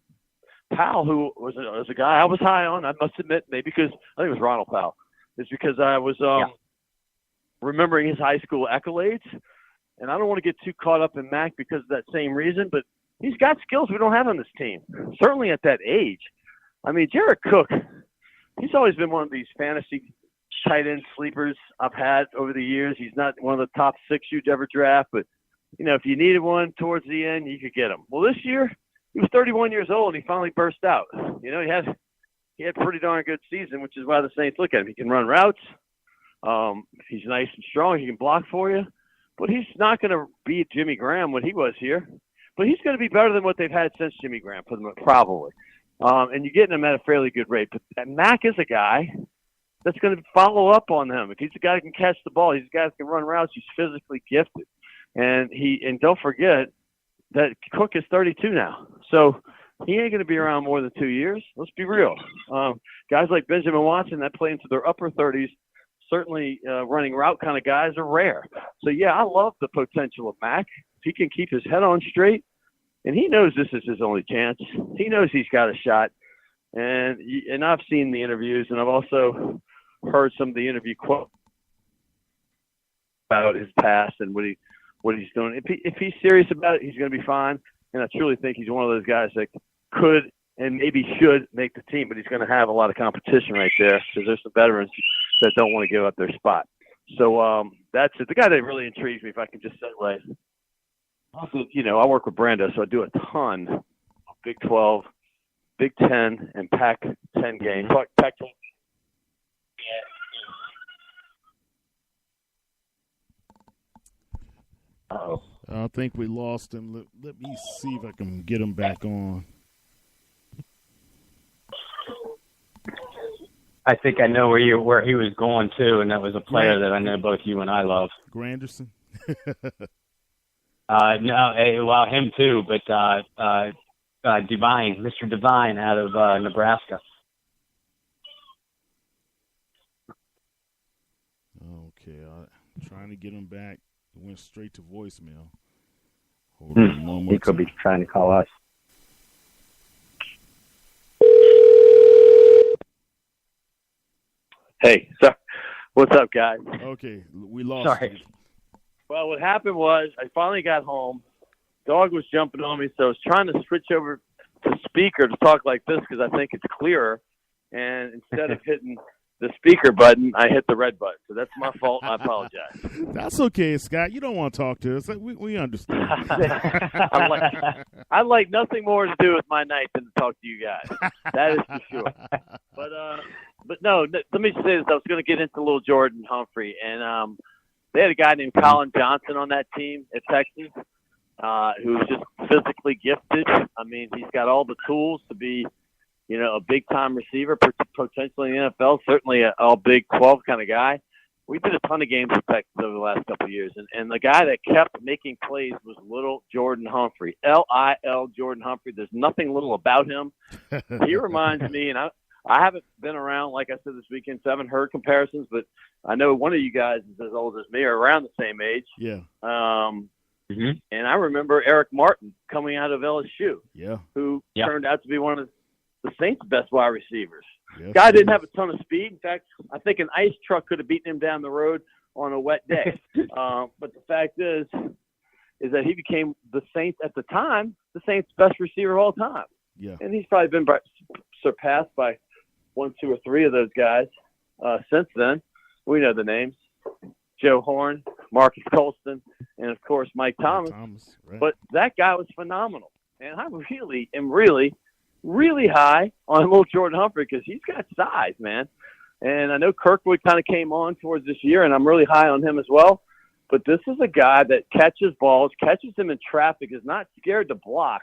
Powell, who was a guy I was high on, I must admit, maybe because I think it was Ronald Powell, is because I was remembering his high school accolades. And I don't want to get too caught up in Mack because of that same reason, but he's got skills we don't have on this team, certainly at that age. I mean, Jared Cook, he's always been one of these fantasy tight end sleepers I've had over the years. He's not one of the top 6 you'd ever draft, but, if you needed one towards the end, you could get him. Well, this year, he was 31 years old, and he finally burst out. He had a pretty darn good season, which is why the Saints look at him. He can run routes. He's nice and strong. He can block for you. But he's not going to beat Jimmy Graham when he was here. But he's going to be better than what they've had since Jimmy Graham, probably. And you're getting him at a fairly good rate. But Mack is a guy that's going to follow up on him. If he's a guy that can catch the ball, he's a guy that can run routes, he's physically gifted. And don't forget that Cook is 32 now. So he ain't going to be around more than 2 years. Let's be real. Guys like Benjamin Watson that play into their upper 30s, certainly running route kind of guys are rare. So, yeah, I love the potential of Mac. If he can keep his head on straight, and he knows this is his only chance. He knows he's got a shot. And I've seen the interviews, and I've also heard some of the interview quotes about his past and what he's doing. If he's serious about it, he's going to be fine. And I truly think he's one of those guys that could and maybe should make the team, but he's going to have a lot of competition right there because there's some veterans that don't want to give up their spot. So that's it. The guy that really intrigues me, if I can just segue. Also, I work with Brando, so I do a ton of Big 12, Big 10, and Pac-10 games. Pac-10. Uh-oh. I think we lost him. Let me see if I can get him back on. I think I know where he was going to, and that was a player that I know both you and I love. Granderson? No, well, him too, but Divine, Mr. Divine out of Nebraska. Okay, I'm trying to get him back. It went straight to voicemail. Hold on one more He could be trying to call us. Hey, so what's up, guys? Okay, we lost. Sorry. Well, what happened was I finally got home. Dog was jumping on me, so I was trying to switch over to speaker to talk like this because I think it's clearer. And instead of hitting the speaker button, I hit the red button. So that's my fault. I apologize. That's okay, Scott. You don't want to talk to us. We understand. I'd like nothing more to do with my night than to talk to you guys. That is for sure. But no, let me just say this. I was going to get into little Jordan Humphrey, and they had a guy named Colin Johnson on that team at Texas who was just physically gifted. I mean, he's got all the tools to be, a big-time receiver, potentially in the NFL, certainly an all-Big 12 kind of guy. We did a ton of games with Texas over the last couple of years, and the guy that kept making plays was little Jordan Humphrey, L-I-L Jordan Humphrey. There's nothing little about him. He reminds me, and I haven't been around, like I said, this weekend, so I haven't heard comparisons, but I know one of you guys is as old as me or around the same age. Yeah. And I remember Eric Martin coming out of LSU, who turned out to be one of the Saints' best wide receivers. Yes, guy didn't have a ton of speed. In fact, I think an ice truck could have beaten him down the road on a wet day. But the fact is that he became the Saints at the time, the Saints' best receiver of all time. Yeah. And he's probably been surpassed by 1, 2, or 3 of those guys since then. We know the names: Joe Horn, Marcus Colston, and of course Mike Thomas. Right. But that guy was phenomenal, and I really am really high on little Jordan Humphrey because he's got size, man. And I know Kirkwood kind of came on towards this year, and I'm really high on him as well. But this is a guy that catches balls, catches them in traffic, is not scared to block.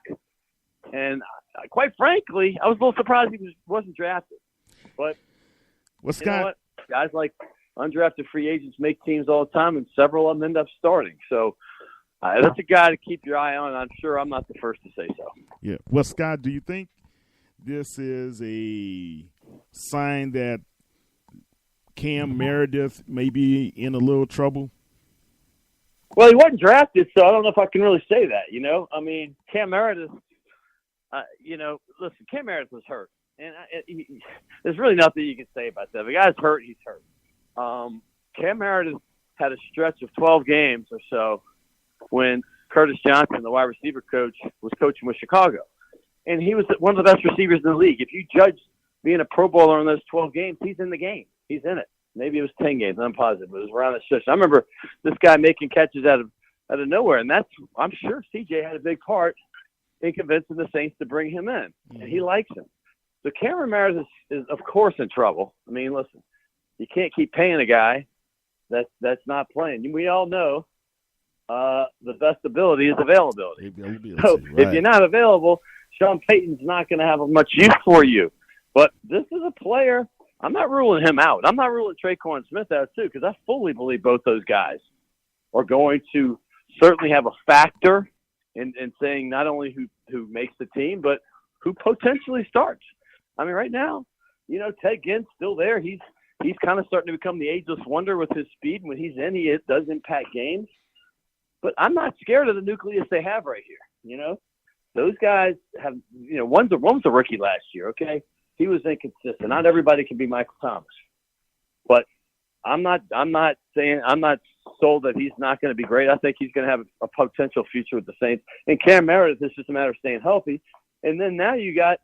And quite frankly, I was a little surprised he wasn't drafted. But you know what? Guys like undrafted free agents make teams all the time, and several of them end up starting. So that's a guy to keep your eye on. I'm sure I'm not the first to say so. Yeah. Well, Scott, do you think this is a sign that Cam Meredith may be in a little trouble? Well, he wasn't drafted, so I don't know if I can really say that, I mean, Cam Meredith, listen, Cam Meredith was hurt. And there's really nothing you can say about that. If a guy's hurt, he's hurt. Cam Meredith had a stretch of 12 games or so when Curtis Johnson, the wide receiver coach, was coaching with Chicago. And he was one of the best receivers in the league. If you judge being a Pro Bowler in those 12 games, he's in the game. He's in it. Maybe it was 10 games. I'm positive. But it was around that stretch. I remember this guy making catches out of nowhere. And I'm sure CJ had a big part in convincing the Saints to bring him in. And he likes him. So Cameron Meredith is, of course, in trouble. I mean, listen, you can't keep paying a guy that's not playing. We all know the best ability is availability. So if you're not available, Sean Payton's not going to have much use for you. But this is a player. I'm not ruling him out. I'm not ruling Traquan Smith out, too, because I fully believe both those guys are going to certainly have a factor in saying not only who makes the team, but who potentially starts. I mean, right now, Ted Ginn's still there. He's kind of starting to become the ageless wonder with his speed. When he's in, he does impact games. But I'm not scared of the nucleus they have right here. Those guys have, one was a rookie last year, okay? He was inconsistent. Not everybody can be Michael Thomas. But I'm not sold that he's not going to be great. I think he's going to have a potential future with the Saints. And Cam Meredith, it's just a matter of staying healthy. And then now you got,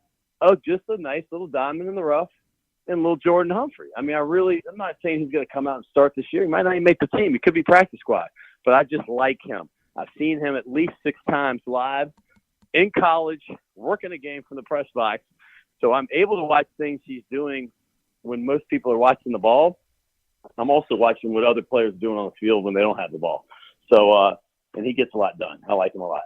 just a nice little diamond in the rough and little Jordan Humphrey. I mean, I'm not saying he's going to come out and start this year. He might not even make the team. He could be practice squad. But I just like him. I've seen him at least 6 times live in college, working a game from the press box. So I'm able to watch things he's doing when most people are watching the ball. I'm also watching what other players are doing on the field when they don't have the ball. So, and he gets a lot done. I like him a lot.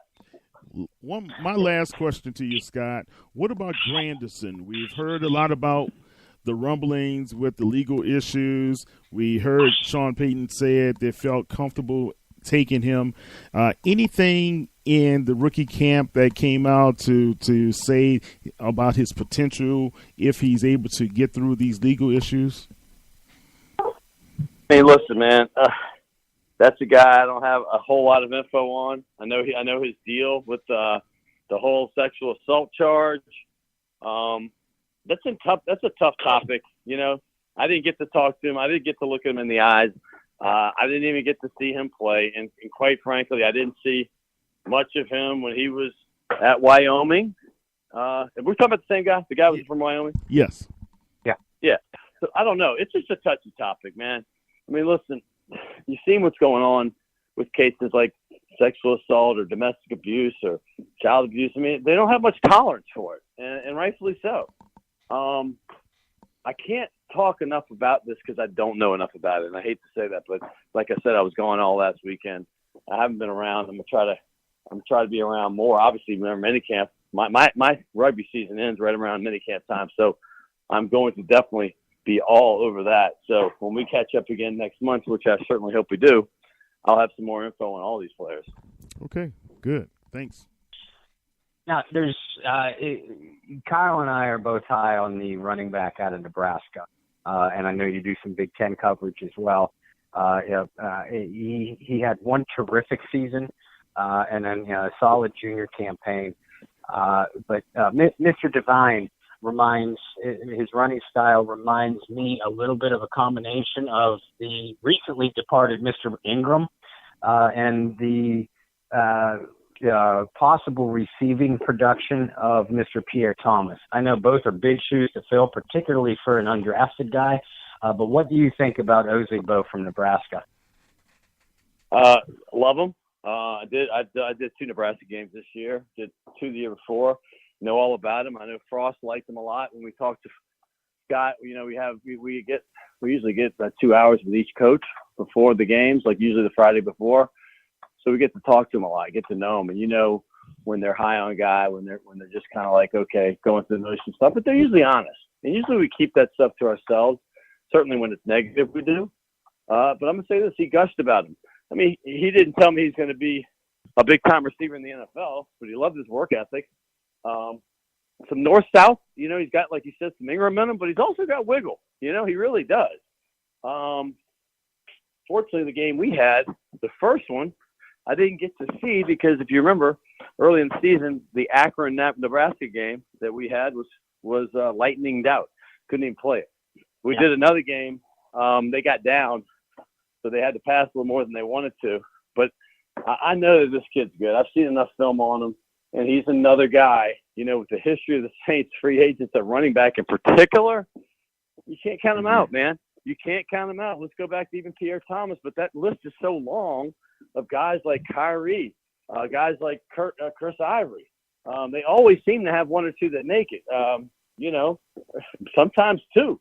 My last question to you, Scott. What about Granderson? We've heard a lot about the rumblings with the legal issues. We heard Sean Payton said they felt comfortable taking him. Anything in the rookie camp that came out to say about his potential if he's able to get through these legal issues? Hey, listen, man. That's a guy I don't have a whole lot of info on. I know his deal with the whole sexual assault charge. That's a tough topic. I didn't get to talk to him. I didn't get to look him in the eyes. I didn't even get to see him play. And quite frankly, I didn't see much of him when he was at Wyoming. We're talking about the same guy. The guy was from Wyoming. Yes. Yeah. So I don't know. It's just a touchy topic, man. I mean, listen. You've seen what's going on with cases like sexual assault or domestic abuse or child abuse. I mean, they don't have much tolerance for it, and rightfully so. I can't talk enough about this because I don't know enough about it, and I hate to say that, but like I said, I was gone all last weekend. I haven't been around. I'm gonna try to be around more. Obviously, remember minicamp. My rugby season ends right around minicamp time, so I'm going to definitely be all over that. So when we catch up again next month, which I certainly hope we do, I'll have some more info on all these players. Okay, good. Thanks. Now, there's Kyle and I are both high on the running back out of Nebraska, and I know you do some Big Ten coverage as well. He had one terrific season, and then a solid junior campaign. But Mr. Devine his running style reminds me a little bit of a combination of the recently departed Mr. Ingram and the possible receiving production of Mr. Pierre Thomas. I know both are big shoes to fill, particularly for an undrafted guy. But what do you think about Ozigbo from Nebraska? Love him. I did 2 Nebraska games this year. Did 2 the year before. Know all about him. I know Frost liked him a lot. When we talked to Scott, we usually get 2 hours with each coach before the games, like usually the Friday before. So we get to talk to him a lot, get to know him, and when they're high on a guy, when they're just kind of like, okay, going through the motion stuff, but they're usually honest. And usually we keep that stuff to ourselves. Certainly when it's negative, we do. But I'm gonna say this: he gushed about him. I mean, he didn't tell me he's going to be a big time receiver in the NFL, but he loved his work ethic. Some north-south, he's got, like you said, some Ingram in him, but he's also got wiggle. He really does. Fortunately, the game we had, the first one, I didn't get to see because if you remember, early in the season, the Akron Nebraska game that we had was lightninged out. Couldn't even play it. We did another game. They got down, so they had to pass a little more than they wanted to. But I know that this kid's good. I've seen enough film on him. And he's another guy, with the history of the Saints free agents at running back in particular. You can't count him out, man. You can't count him out. Let's go back to even Pierre Thomas, but that list is so long of guys like Kyrie, guys like Chris Ivory. They always seem to have 1 or 2 that make it, sometimes 2.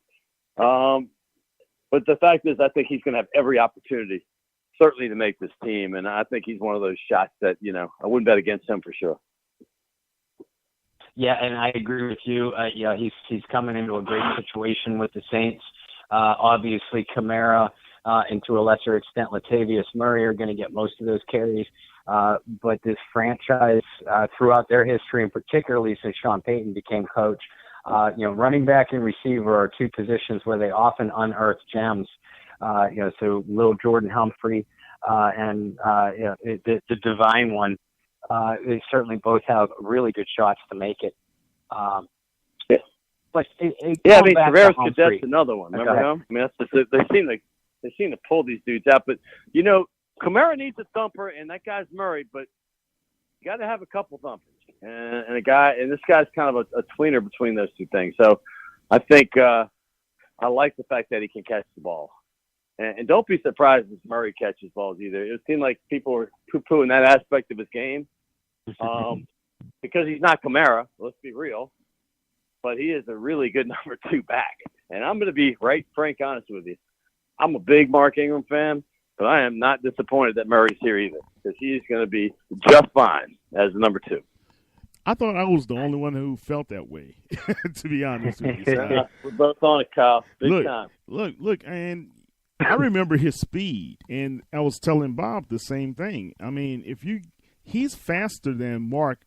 But the fact is, I think he's going to have every opportunity, certainly, to make this team. And I think he's one of those shots that, I wouldn't bet against him for sure. Yeah, and I agree with you. He's coming into a great situation with the Saints. Obviously, Kamara and to a lesser extent, Latavius Murray are going to get most of those carries. But this franchise, throughout their history, and particularly since Sean Payton became coach, running back and receiver are two positions where they often unearth gems. So little Jordan Humphrey and the divine one, they certainly both have really good shots to make it. But Tavares Cadet's another one. Remember him? I mean, they seem to pull these dudes out. But Kamara needs a thumper, and that guy's Murray. But you got to have a couple thumpers, and this guy's kind of a tweener between those two things. So I think I like the fact that he can catch the ball. And don't be surprised if Murray catches balls either. It seemed like people were poo-pooing that aspect of his game because he's not Kamara. Let's be real. But he is a really good number 2 back. And I'm going to be frank honest with you. I'm a big Mark Ingram fan, but I am not disappointed that Murray's here either because he's going to be just fine as the number 2. I thought I was the only one who felt that way, to be honest with you. So, we're both on it, Kyle. Big time. Look, and I remember his speed, and I was telling Bob the same thing. I mean, he's faster than Mark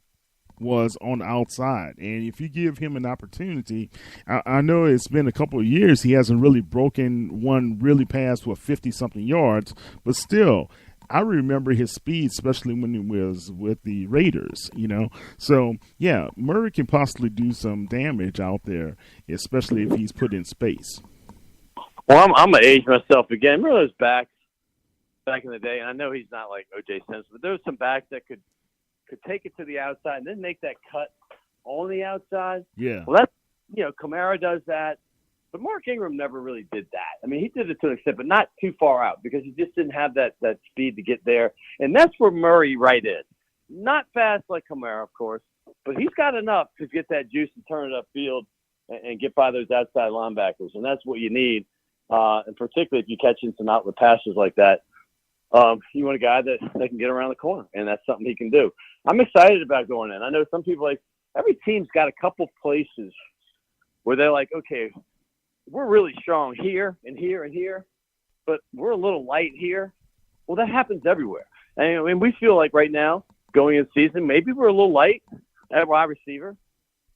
was on the outside, and if you give him an opportunity, I know it's been a couple of years, he hasn't really broken one really past 50-something yards, but still, I remember his speed, especially when he was with the Raiders, So, yeah, Murray can possibly do some damage out there, especially if he's put in space. Well, I'm going to age myself again. Remember those backs back in the day? And I know he's not like O.J. Simpson, but there was some backs that could take it to the outside and then make that cut on the outside. Yeah. Well, that's, Kamara does that. But Mark Ingram never really did that. I mean, he did it to an extent, but not too far out because he just didn't have that speed to get there. And that's where Murray is. Not fast like Kamara, of course, but he's got enough to get that juice and turn it upfield and get by those outside linebackers. And that's what you need. And particularly if you catch in some outlet passes like that, you want a guy that can get around the corner, and that's something he can do. I'm excited about going in. I know some people every team's got a couple places where they're like, okay, we're really strong here and here and here, but we're a little light here. Well, that happens everywhere. And we feel like right now, going in season, maybe we're a little light at wide receiver.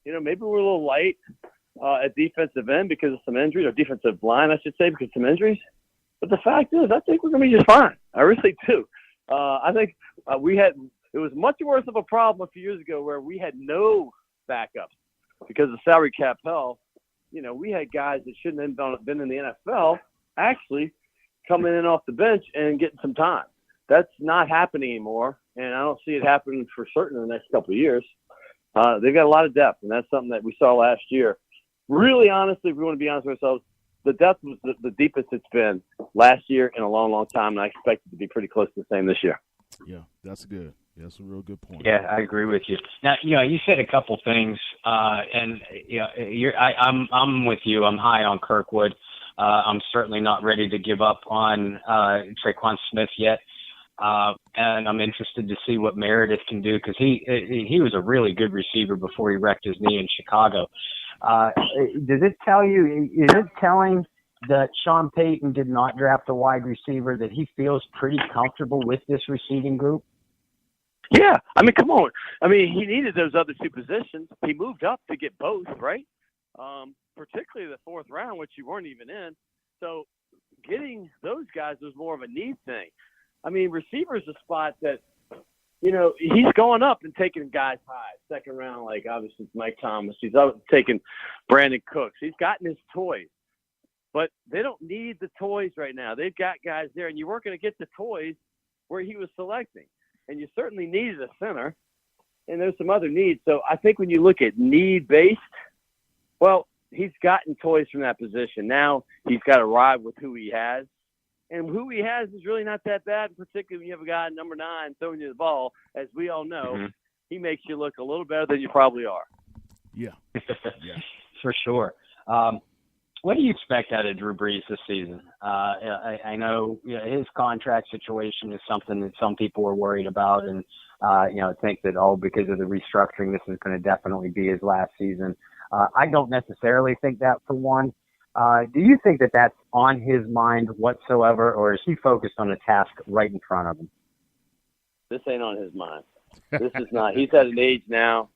Maybe we're a little light at defensive end because of some injuries, or defensive line, I should say, because of some injuries. But the fact is, I think we're going to be just fine. I really do. I think it was much worse of a problem a few years ago where we had no backups because of salary cap hell. We had guys that shouldn't have been in the NFL actually coming in off the bench and getting some time. That's not happening anymore, and I don't see it happening for certain in the next couple of years. They've got a lot of depth, and that's something that we saw last year. Really, honestly, if we want to be honest with ourselves, the depth was the deepest it's been last year in a long, long time, and I expect it to be pretty close to the same this year. Yeah, that's good. That's a real good point. Yeah, I agree with you. Now, you said a couple things, and I'm with you. I'm high on Kirkwood. I'm certainly not ready to give up on Traquan Smith yet, and I'm interested to see what Meredith can do because he was a really good receiver before he wrecked his knee in Chicago. Does it tell you? Is it telling that Sean Payton did not draft a wide receiver that he feels pretty comfortable with this receiving group? Yeah, I mean, come on. I mean, he needed those other two positions. He moved up to get both, right? Particularly the 4th round, which you weren't even in. So getting those guys was more of a need thing. I mean, receiver is a spot that, he's going up and taking guys high. 2nd round, like obviously Mike Thomas. He's out taking Brandon Cooks. He's gotten his toys. But they don't need the toys right now. They've got guys there, and you weren't going to get the toys where he was selecting. And you certainly needed a center, and there's some other needs. So I think when you look at need-based, well, he's gotten toys from that position. Now he's got to ride with who he has. And who he has is really not that bad, particularly when you have a guy at number 9 throwing you the ball. As we all know, he makes you look a little better than you probably are. Yeah. For sure. What do you expect out of Drew Brees this season? I know his contract situation is something that some people are worried about and, think that, because of the restructuring, this is going to definitely be his last season. I don't necessarily think that for one. Do you think that that's on his mind whatsoever, or is he focused on a task right in front of him? This ain't on his mind. This is not. He's at an age now.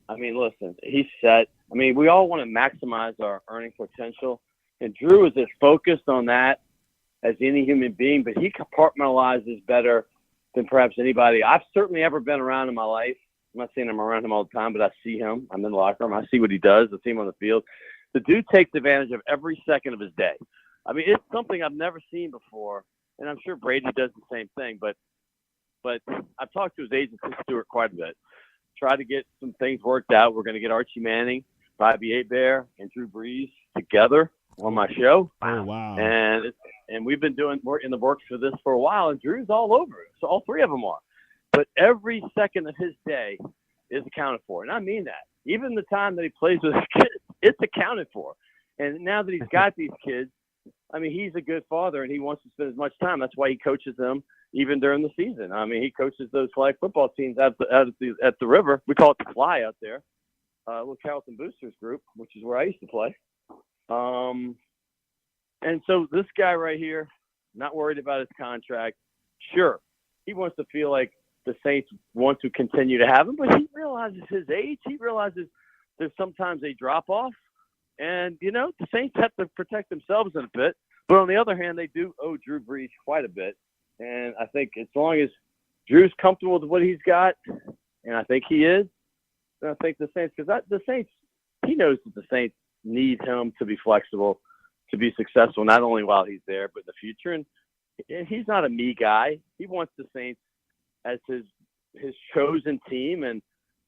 I mean, listen, he's set. I mean, we all want to maximize our earning potential, and Drew is as focused on that as any human being, but he compartmentalizes better than perhaps anybody I've certainly ever been around in my life. I'm not saying I'm around him all the time, but I see him. I'm in the locker room. I see what he does. I see him on the field. The dude takes advantage of every second of his day. I mean, it's something I've never seen before, and I'm sure Brady does the same thing. But I've talked to his agent, Chris Stewart, quite a bit. Try to get some things worked out. We're going to get Archie Manning, Bobby Hebert, and Drew Brees together on my show. Oh, wow. And we've been doing work in the works for this for a while, and Drew's all over it. So all three of them are. But every second of his day is accounted for, and I mean that. Even the time that he plays with his kids, it's accounted for. And now that he's got these kids, I mean, he's a good father, and he wants to spend as much time. That's why he coaches them even during the season. I mean, he coaches those flag football teams at the river. We call it the Fly out there, little Carrollton Boosters group, which is where I used to play. And so this guy right here, not worried about his contract. Sure, he wants to feel like the Saints want to continue to have him, but he realizes his age. He realizes there's sometimes a drop-off. And, you know, the Saints have to protect themselves in a bit. But on the other hand, they do owe Drew Brees quite a bit. And I think as long as Drew's comfortable with what he's got, and I think he is, then I think the Saints, because the Saints, he knows that the Saints need him to be flexible, to be successful, not only while he's there, but in the future. And he's not a me guy. He wants the Saints as his chosen team and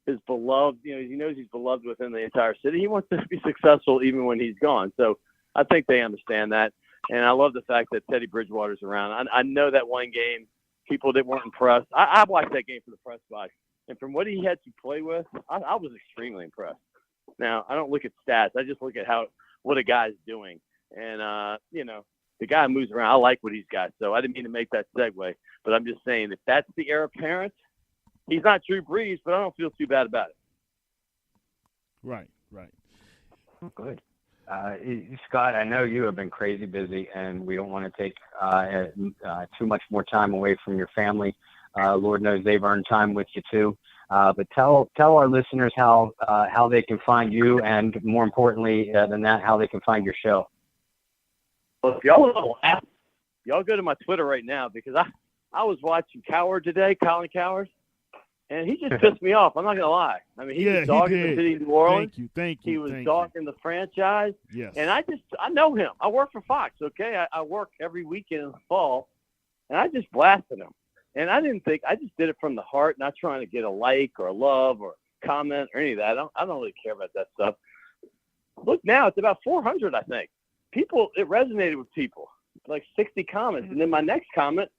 his beloved, you know, he knows he's beloved within the entire city. He wants to be successful even when he's gone. So I think they understand that. And I love the fact that Teddy Bridgewater's around. I know that one game, people that weren't impressed. I watched that game for the press box. And from what he had to play with, I was extremely impressed. Now, I don't look at stats. I just look at what a guy's doing. And, you know, the guy moves around. I like what he's got. So I didn't mean to make that segue. But I'm just saying if that's the heir apparent, he's not Drew Brees, but I don't feel too bad about it. Right. Good. Scott, I know you have been crazy busy, and we don't want to take too much more time away from your family. Lord knows they've earned time with you too. But tell our listeners how they can find you, and more importantly than that, how they can find your show. Well, if y'all go to my Twitter right now, because I was watching Coward today, Colin Coward, and he just pissed me off. I'm not going to lie. I mean, he was dogging the city of New Orleans. Thank you. He was dogging the franchise. Yes. And I know him. I work for Fox, okay? I work every weekend in the fall, and I just blasted him. And I just did it from the heart, not trying to get a like or a love or comment or any of that. I don't really care about that stuff. Look, now it's about 400, I think. It resonated with people, like 60 comments. And then my next comment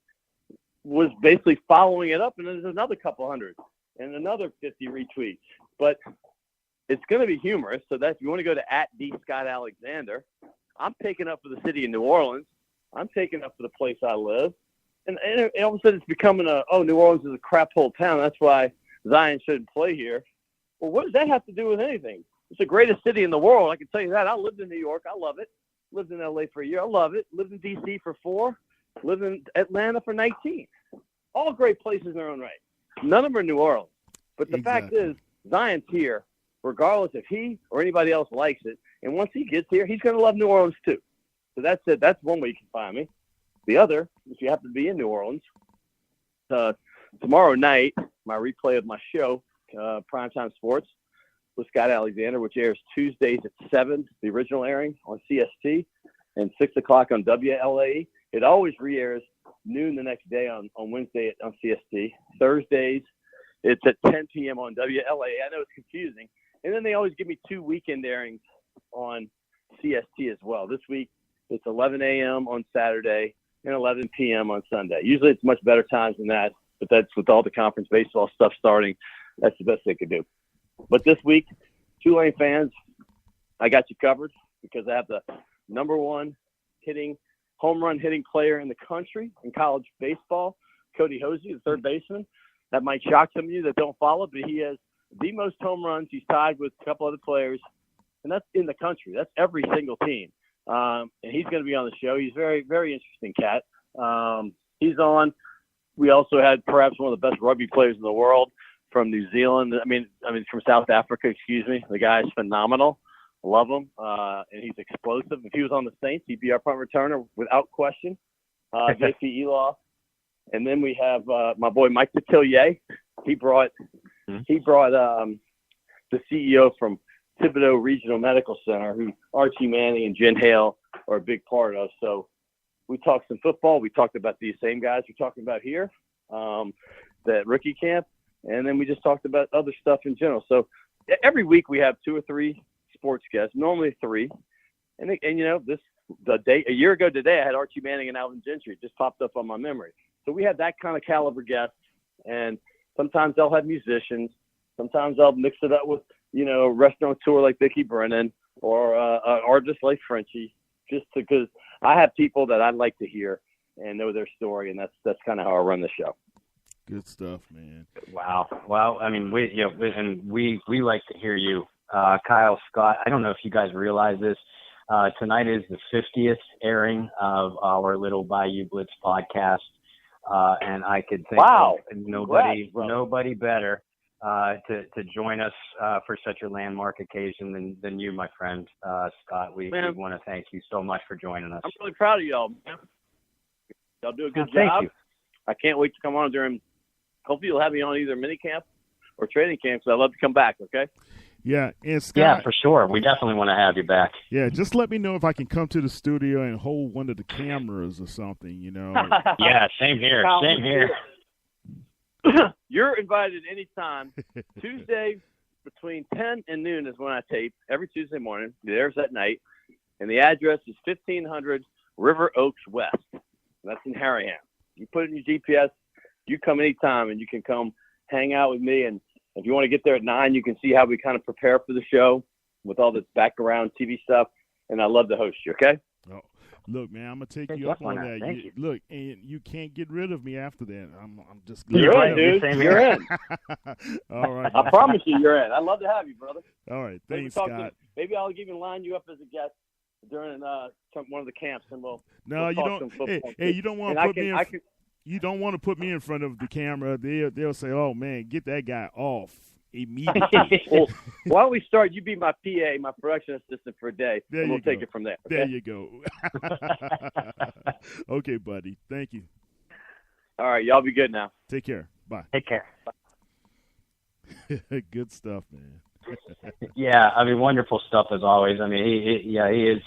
was basically following it up, and then there's another couple hundred and another 50 retweets. But it's going to be humorous, so that if you want to go to @DScottAlexander, I'm taking up for the city of New Orleans. I'm taking up for the place I live. And all of a sudden it's becoming New Orleans is a crap hole town. That's why Zion shouldn't play here. Well, what does that have to do with anything? It's the greatest city in the world. I can tell you that. I lived in New York. I love it. Lived in LA for a year. I love it. Lived in D.C. for 4. Lived in Atlanta for 19. All great places in their own right. None of them are New Orleans. But the fact is, Zion's here, regardless if he or anybody else likes it. And once he gets here, he's going to love New Orleans too. So that's it. That's one way you can find me. The other, if you happen to be in New Orleans, tomorrow night, my replay of my show, Primetime Sports, with Scott Alexander, which airs Tuesdays at 7, the original airing on CST, and 6 o'clock on WLAE. It always re-airs noon the next day on Wednesday on CST. Thursdays, it's at 10 p.m. on WLAE. I know it's confusing. And then they always give me 2 weekend airings on CST as well. This week, it's 11 a.m. on Saturday and 11 p.m. on Sunday. Usually it's much better times than that, but that's with all the conference baseball stuff starting. That's the best they could do. But this week, Tulane fans, I got you covered because I have the number 1 home run hitting player in the country in college baseball, Cody Hosey, the third baseman. That might shock some of you that don't follow, but he has the most home runs. He's tied with a couple other players, and that's in the country. That's every single team. and he's going to be on the show. He's very, very interesting cat. He's on. We also had perhaps one of the best rugby players in the world from New Zealand. I mean from South Africa. Excuse me. The guy is phenomenal. Love him, and he's explosive. If he was on the Saints, he'd be our punt returner without question. JP Eloff. And then we have my boy Mike Detillier. He brought the CEO from Thibodeau Regional Medical Center, who Archie Manning and Jen Hale are a big part of. So we talked some football. We talked about these same guys we're talking about here, that rookie camp, and then we just talked about other stuff in general. So every week we have 2 or 3 sports guests, normally 3. And you know, a year ago today, I had Archie Manning and Alvin Gentry. It just popped up on my memory. So we have that kind of caliber guests, and sometimes they'll have musicians. Sometimes I'll mix it up with, you know, a restaurateur like Vicki Brennan or an artist like Frenchie, just because I have people that I'd like to hear and know their story, and that's kind of how I run the show. Good stuff, man. Wow. Well, I mean, we like to hear you, Kyle, Scott. I don't know if you guys realize this. Tonight is the 50th airing of our little Bayou Blitz podcast. And I could think of nobody better to join us for such a landmark occasion than you, my friend, Scott. We want to thank you so much for joining us. I'm really proud of y'all, man. Y'all do a good job. Thank you. I can't wait to come on during. Hopefully, you'll have me on either mini camp or training camp. So I'd love to come back. Okay. Yeah, and Scott, yeah, for sure. We definitely want to have you back. Yeah, just let me know if I can come to the studio and hold one of the cameras or something, you know. Yeah, same here. Same here. You're invited anytime. Tuesday between 10 and noon is when I tape, every Tuesday morning. The airs at night. And the address is 1500 River Oaks West. That's in Harahan. You put it in your GPS, you come anytime, and you can come hang out with me. And if you want to get there at 9, you can see how we kind of prepare for the show with all this background TV stuff. And I'd love to host you, okay? Oh, look, man, I'm going to take you up on that. Look, and you can't get rid of me after that. I'm just glad. You're in, dude. You're in. All right. I promise you're in. I'd love to have you, brother. All right. Thanks, Scott. Maybe I'll even line you up as a guest during one of the camps, and we'll you don't. Hey, you don't want to put me in. You don't want to put me in front of the camera. They'll say, "Oh man, get that guy off immediately." Well, why don't we start? You be my PA, my production assistant for a day, and we'll take it from there. Okay? There you go. Okay, buddy. Thank you. All right, y'all be good now. Take care. Bye. Take care. Good stuff, man. Yeah, I mean, wonderful stuff as always. I mean, he is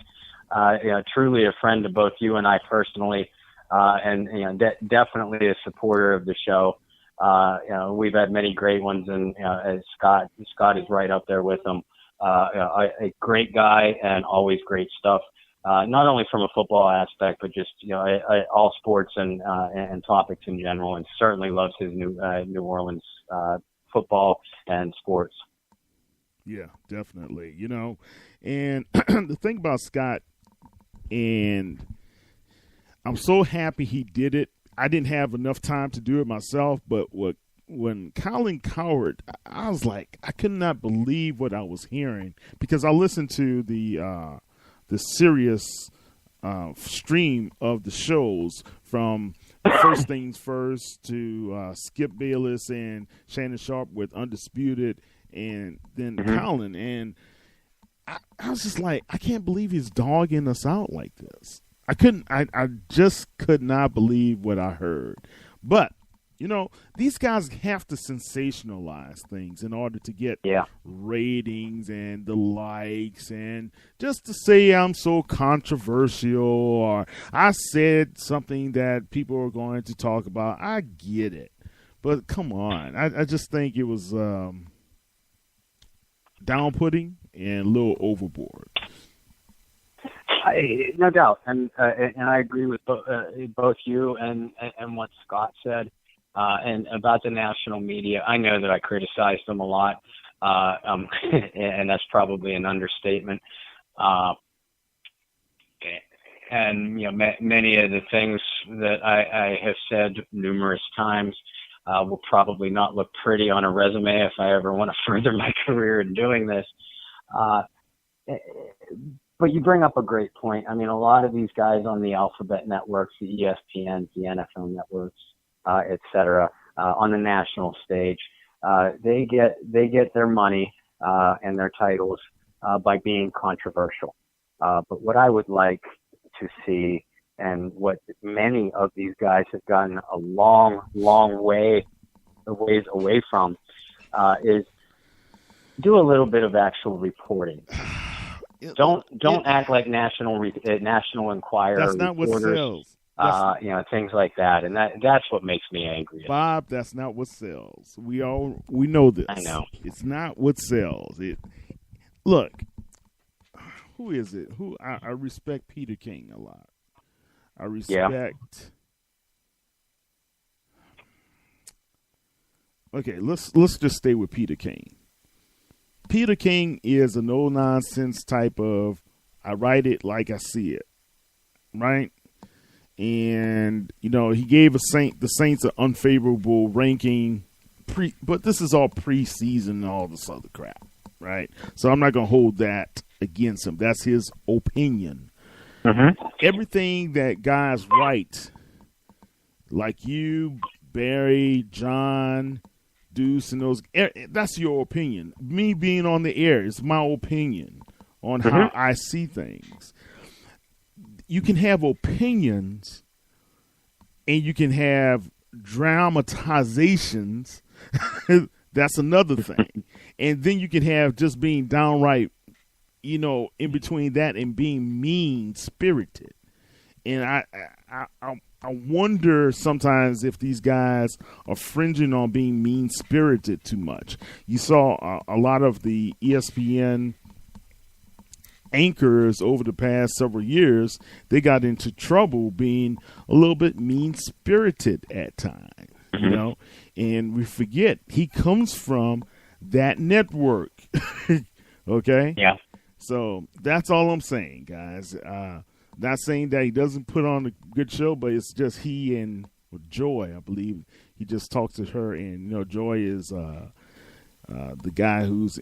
truly a friend to both you and I personally. And definitely a supporter of the show. We've had many great ones, and as Scott is right up there with them. A great guy and always great stuff. Not only from a football aspect, but just all sports and topics in general. And certainly loves his New Orleans football and sports. Yeah, definitely. And the thing about Scott, and I'm so happy he did it. I didn't have enough time to do it myself, but when Colin Cowherd, I was like, I could not believe what I was hearing, because I listened to the Sirius stream of the shows from First Things First to Skip Bayless and Shannon Sharp with Undisputed, and then Colin, and I was just like, I can't believe he's dogging us out like this. I just could not believe what I heard. But, these guys have to sensationalize things in order to get ratings and the likes, and just to say I'm so controversial or I said something that people are going to talk about. I get it. But come on. I just think it was down-putting and a little overboard. No doubt, and I agree with both you and what Scott said, and about the national media. I know that I criticized them a lot, and that's probably an understatement. And many of the things that I have said numerous times will probably not look pretty on a resume if I ever want to further my career in doing this. But you bring up a great point. I mean, a lot of these guys on the alphabet networks, the ESPNs, the NFL networks, et cetera, on the national stage, they get their money and their titles by being controversial. But what I would like to see, and what many of these guys have gotten a long ways away from, is do a little bit of actual reporting. Don't act like National Enquirer that's not reporters, what sells. things like that, and that's what makes me angry. Bob, that's not what sells. We know this. I know it's not what sells. Look, who is it? I respect Peter King a lot. I respect. Yeah. Okay, let's just stay with Peter King. Peter King is a no-nonsense type of, I write it like I see it, right? And, he gave the Saints an unfavorable ranking, but this is all preseason and all this other crap, right? So I'm not going to hold that against him. That's his opinion. Mm-hmm. Everything that guys write, like you, Barry, John, Deuce, and those, that's your opinion. Me being on the air is my opinion on how I see things. You can have opinions and you can have dramatizations. That's another thing. And then you can have just being downright, in between that and being mean-spirited. And I wonder sometimes if these guys are fringing on being mean-spirited too much. You saw a lot of the ESPN anchors over the past several years, they got into trouble being a little bit mean-spirited at times, and we forget he comes from that network. Okay? Yeah. So that's all I'm saying, guys. Not saying that he doesn't put on a good show, but it's just he and Joy, I believe. He just talks to her, and Joy is the guy who's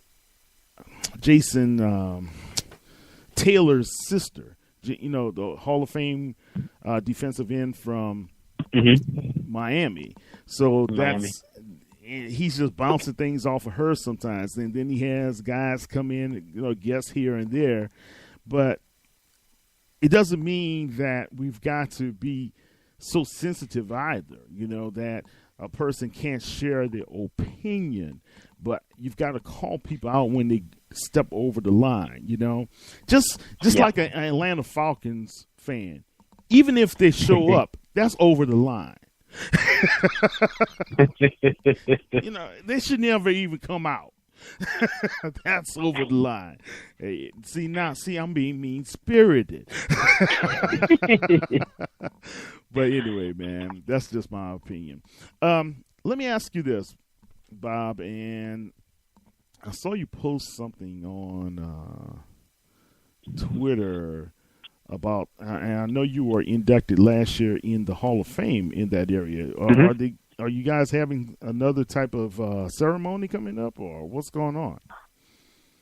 Jason Taylor's sister. The Hall of Fame defensive end from Miami. So he's just bouncing things off of her sometimes, and then he has guys come in, guests here and there, but it doesn't mean that we've got to be so sensitive either, that a person can't share their opinion, but you've got to call people out when they step over the line, just like an Atlanta Falcons fan, even if they show up, that's over the line. They should never even come out. That's over the line. Hey, I'm being mean-spirited. But anyway, man, that's just my opinion. Let me ask you this, Bob, and I saw you post something on Twitter about, and I know you were inducted last year in the Hall of Fame in that area. Are you guys having another type of ceremony coming up, or what's going on?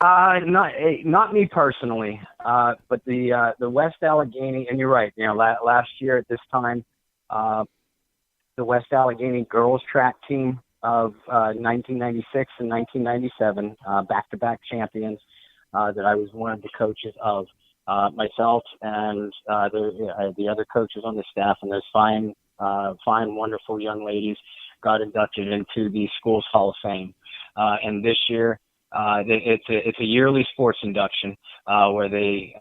Not me personally, but the West Allegheny, and you're right. Last year at this time, the West Allegheny girls track team of 1996 and 1997, back-to-back champions, that I was one of the coaches of. Myself and the other coaches on the staff, and those fine, wonderful young ladies got inducted into the school's Hall of Fame. And this year, it's a yearly sports induction where they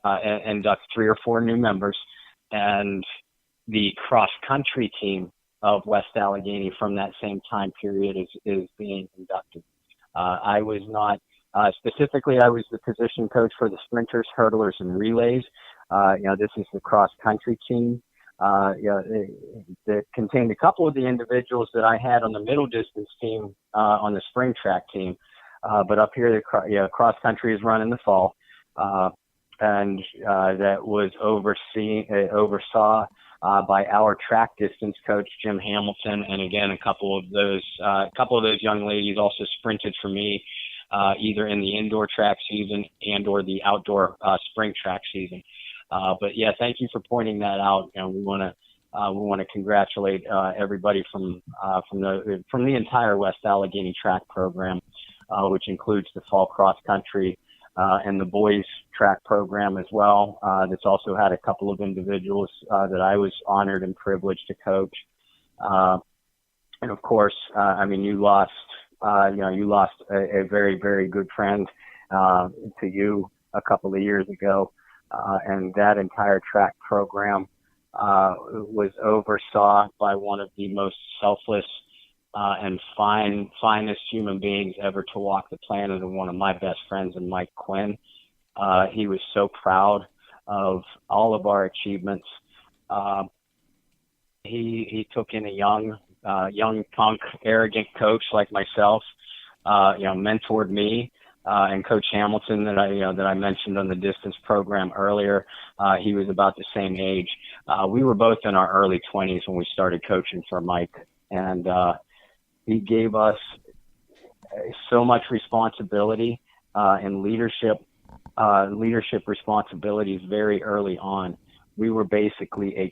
induct 3 or 4 new members, and the cross country team of West Allegheny from that same time period is being inducted. I was not. Specifically, I was the position coach for the sprinters, hurdlers, and relays. This is the cross-country team. That contained a couple of the individuals that I had on the middle distance team on the spring track team. But up here, the cross-country is run in the fall. And that was oversaw by our track distance coach, Jim Hamilton. And again, a couple of those young ladies also sprinted for me either in the indoor track season and or the outdoor spring track season. But yeah, thank you for pointing that out. We want to congratulate everybody from the entire West Allegheny track program, which includes the fall cross country and the boys track program as well. That's also had a couple of individuals that I was honored and privileged to coach. And of course, you lost a very, very good friend to you a couple of years ago. And that entire track program was oversaw by one of the most selfless and finest human beings ever to walk the planet, and one of my best friends, and Mike Quinn. He was so proud of all of our achievements. He took in a young punk, arrogant coach like myself, mentored me. And Coach Hamilton that I mentioned on the distance program earlier, he was about the same age. We were both in our early 20s when we started coaching for Mike, and he gave us so much responsibility and leadership responsibilities very early on. We were basically a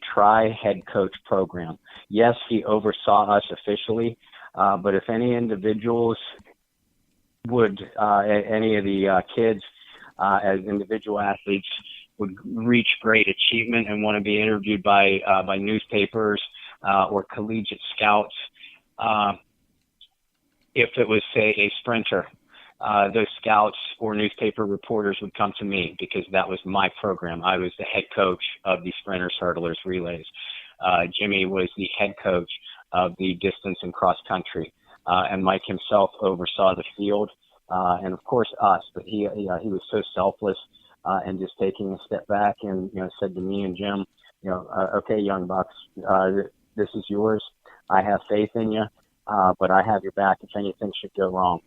head coach program. Yes, he oversaw us officially, but if any individuals any of the kids as individual athletes would reach great achievement and want to be interviewed by newspapers or collegiate scouts, if it was, say, a sprinter, those scouts or newspaper reporters would come to me because that was my program. I was the head coach of the sprinters, hurdlers, relays. Jimmy was the head coach of the distance and cross country. And Mike himself oversaw the field, and of course us. But he was so selfless, and just taking a step back and said to me and Jim, okay, young bucks, this is yours. I have faith in you, but I have your back if anything should go wrong.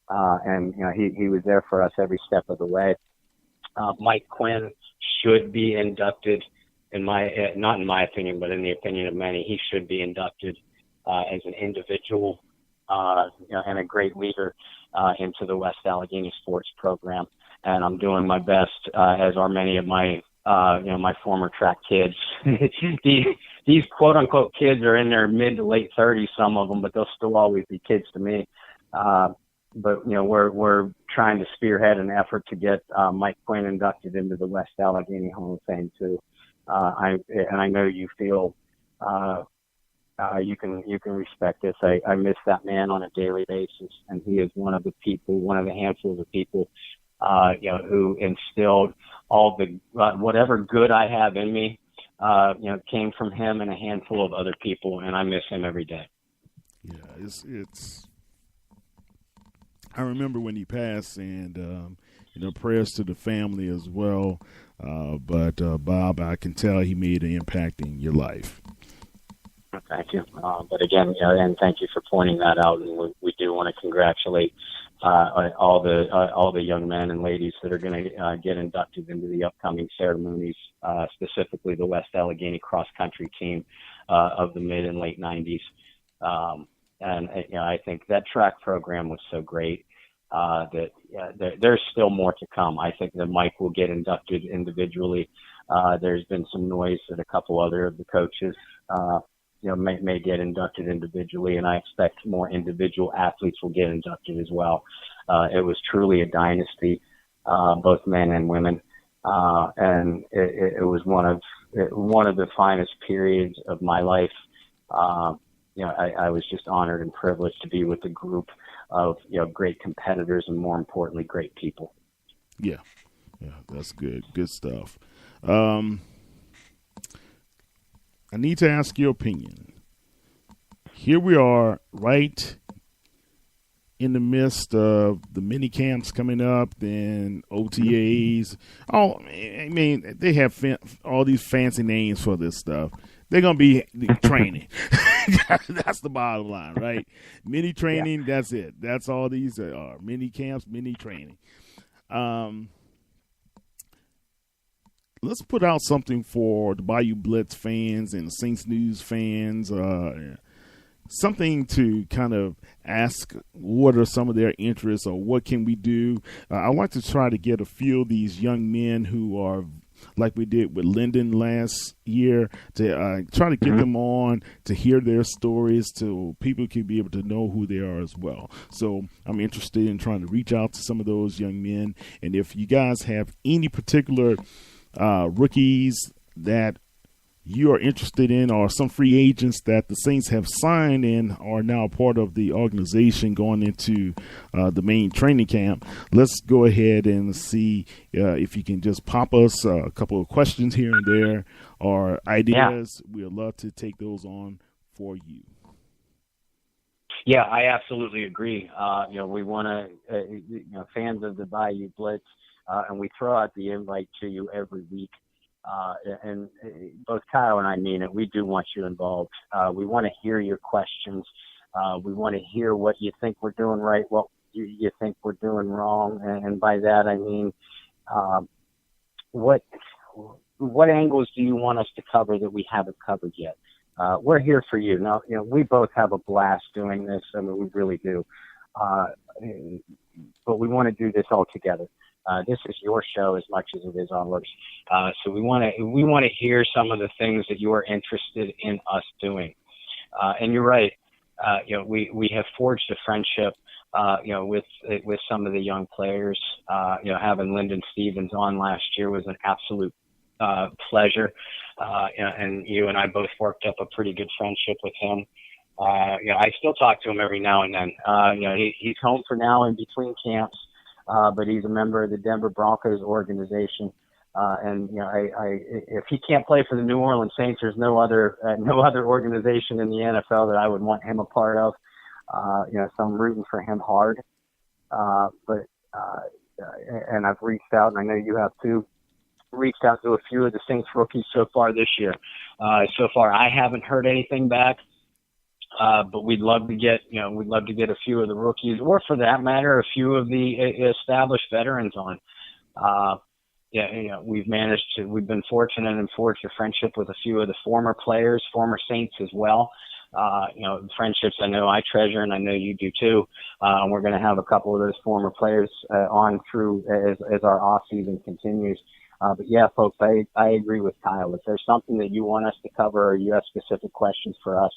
And he was there for us every step of the way. Mike Quinn should be inducted, not in my opinion, but in the opinion of many, he should be inducted as an individual. And a great leader into the West Allegheny sports program. And I'm doing my best, as are many of my, my former track kids. These quote unquote kids are in their mid to late 30s, some of them, but they'll still always be kids to me. But we're trying to spearhead an effort to get Mike Quinn inducted into the West Allegheny Hall of Fame too. I know you feel. You can respect this. I miss that man on a daily basis, and he is one of the handfuls of people, who instilled all the whatever good I have in me, came from him and a handful of other people, and I miss him every day. Yeah, it's. I remember when he passed, and prayers to the family as well. But Bob, I can tell he made an impact in your life. Thank you. But again, and thank you for pointing that out. And we do want to congratulate all the young men and ladies that are going to get inducted into the upcoming ceremonies, specifically the West Allegheny cross country team of the mid and late 90s. I think that track program was so great that there's still more to come. I think that Mike will get inducted individually. There's been some noise that a couple other of the coaches may get inducted individually, and I expect more individual athletes will get inducted as well. It was truly a dynasty, both men and women, and it was one of the finest periods of my life. I was just honored and privileged to be with a group of great competitors and, more importantly, great people. Yeah, that's good stuff. I need to ask your opinion. Here we are, right in the midst of the mini camps coming up, then OTAs. Oh, I mean, they have all these fancy names for this stuff. They're going to be training. That's the bottom line, right? Mini training, yeah. That's it. That's all these are. Mini camps, mini training. Let's put out something for the Bayou Blitz fans and the Saints News fans. something to kind of ask what are some of their interests or what can we do. I like to try to get a few of these young men who are like we did with Lyndon last year to try to get them on to hear their stories so people can be able to know who they are as well. So I'm interested in trying to reach out to some of those young men. And if you guys have any particular rookies that you are interested in or some free agents that the Saints have signed and are now part of the organization going into the main training camp, let's go ahead and see if you can just pop us a couple of questions here and there or ideas. Yeah. We'd love to take those on for you. Yeah, I absolutely agree. We want to, fans of the Bayou Blitz, and we throw out the invite to you every week. And both Kyle and I mean it. We do want you involved. We want to hear your questions. We want to hear what you think we're doing right, what you think we're doing wrong. And by that, I mean, what angles do you want us to cover that we haven't covered yet? We're here for you. Now, we both have a blast doing this. I mean, we really do. But we want to do this all together. This is your show as much as it is ours. So we want to hear some of the things that you are interested in us doing. And you're right. We have forged a friendship, with some of the young players. Having Lyndon Stevens on last year was an absolute pleasure. And you and I both worked up a pretty good friendship with him. I still talk to him every now and then. He's home for now in between camps. But he's a member of the Denver Broncos organization. If he can't play for the New Orleans Saints, there's no other organization in the NFL that I would want him a part of. So I'm rooting for him hard. And I've reached out, and I know you have too, reached out to a few of the Saints rookies so far this year. So far, I haven't heard anything back. But we'd love to get a few of the rookies, or for that matter, a few of the established veterans on. We've been fortunate and forged a friendship with a few of the former players, former Saints as well. Friendships I know I treasure, and I know you do too. We're going to have a couple of those former players on through as our off season continues. But yeah, folks, I agree with Kyle. If there's something that you want us to cover, or you have specific questions for us,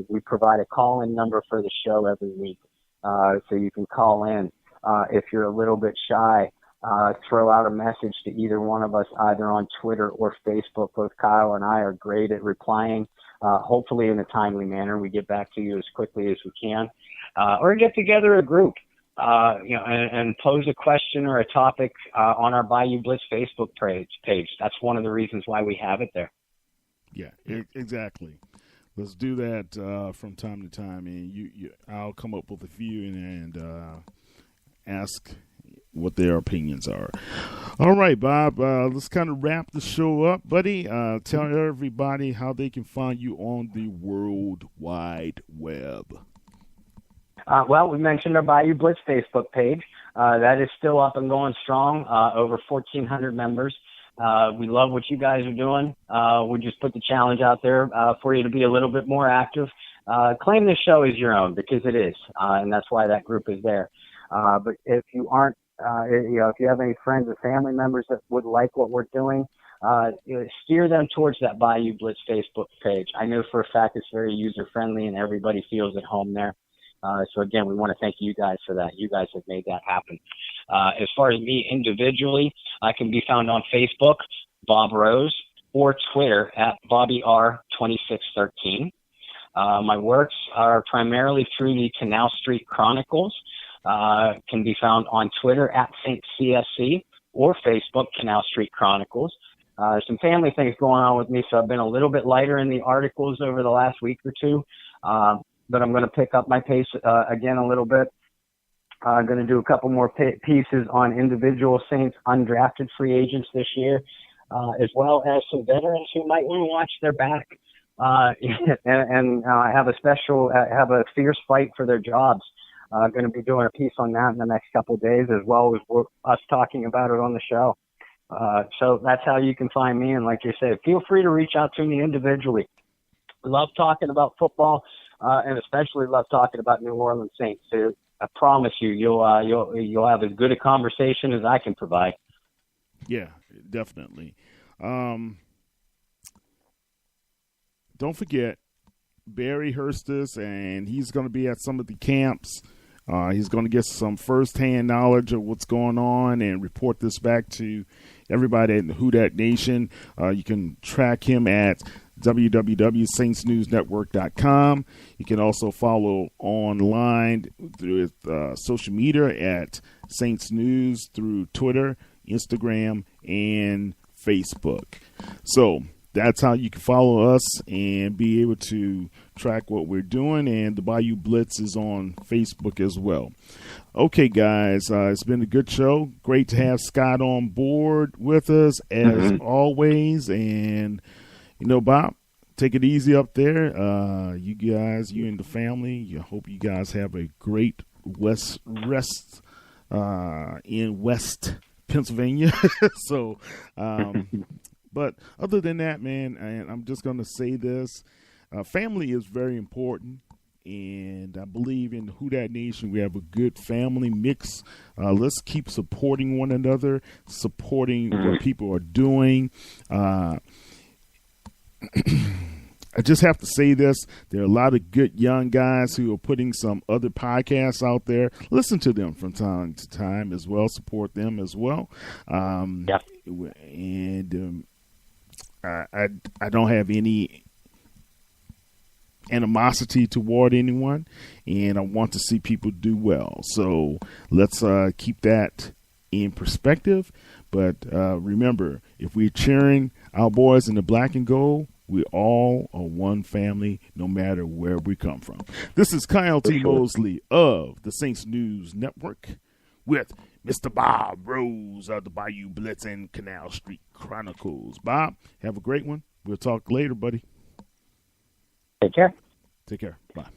we provide a call-in number for the show every week, so you can call in. If you're a little bit shy, throw out a message to either one of us, either on Twitter or Facebook. Both Kyle and I are great at replying, hopefully in a timely manner. We get back to you as quickly as we can, or get together a group, and pose a question or a topic on our Bayou Blitz Facebook page. That's one of the reasons why we have it there. Yeah, exactly. Let's do that from time to time, and I'll come up with a few and ask what their opinions are. All right, Bob, let's kind of wrap the show up, buddy. Tell everybody how they can find you on the World Wide Web. Well, we mentioned our Bayou Blitz Facebook page. That is still up and going strong, over 1,400 members. We love what you guys are doing. We just put the challenge out there for you to be a little bit more active. Claim this show as your own, because it is, and that's why that group is there. But if you aren't, if you have any friends or family members that would like what we're doing, steer them towards that Bayou Blitz Facebook page. I know for a fact it's very user-friendly and everybody feels at home there. So again, we want to thank you guys for that. You guys have made that happen. As far as me individually, I can be found on Facebook, Bob Rose, or Twitter at BobbyR2613. My works are primarily through the Canal Street Chronicles. Can be found on Twitter at Saint CSC or Facebook, Canal Street Chronicles. Some family things going on with me, so I've been a little bit lighter in the articles over the last week or two. But I'm going to pick up my pace again a little bit. I'm going to do a couple more pieces on individual Saints undrafted free agents this year, as well as some veterans who might want to watch their back. And I have have a fierce fight for their jobs. I'm going to be doing a piece on that in the next couple of days, as well as us talking about it on the show. So that's how you can find me. And like you said, feel free to reach out to me individually. Love talking about football, and especially love talking about New Orleans Saints. So I promise you'll have as good a conversation as I can provide. Yeah, definitely. Don't forget Barry Hurstis, and he's going to be at some of the camps. He's going to get some firsthand knowledge of what's going on and report this back to everybody in the Who Dat Nation. You can track him at www.saintsnewsnetwork.com. You can also follow online through social media at Saints News through Twitter, Instagram, and Facebook. So that's how you can follow us and be able to track what we're doing. And the Bayou Blitz is on Facebook as well. Okay, guys, it's been a good show. Great to have Scott on board with us as always. And, Bob, take it easy up there. You guys, you and the family, I hope you guys have a great rest in West Pennsylvania. So, but other than that, man, and I'm just going to say this, family is very important, and I believe in the Who Dat Nation we have a good family mix. Let's keep supporting one another, supporting what people are doing. I just have to say this. There are a lot of good young guys who are putting some other podcasts out there. Listen to them from time to time as well. Support them as well. And I don't have any animosity toward anyone, and I want to see people do well. So let's keep that in perspective. But remember, if we're cheering our boys in the black and gold, we all are one family, no matter where we come from. This is Kyle T. Mosley of the Saints News Network with Mr. Bob Rose of the Bayou Blitz and Canal Street Chronicles. Bob, have a great one. We'll talk later, buddy. Take care. Take care. Bye.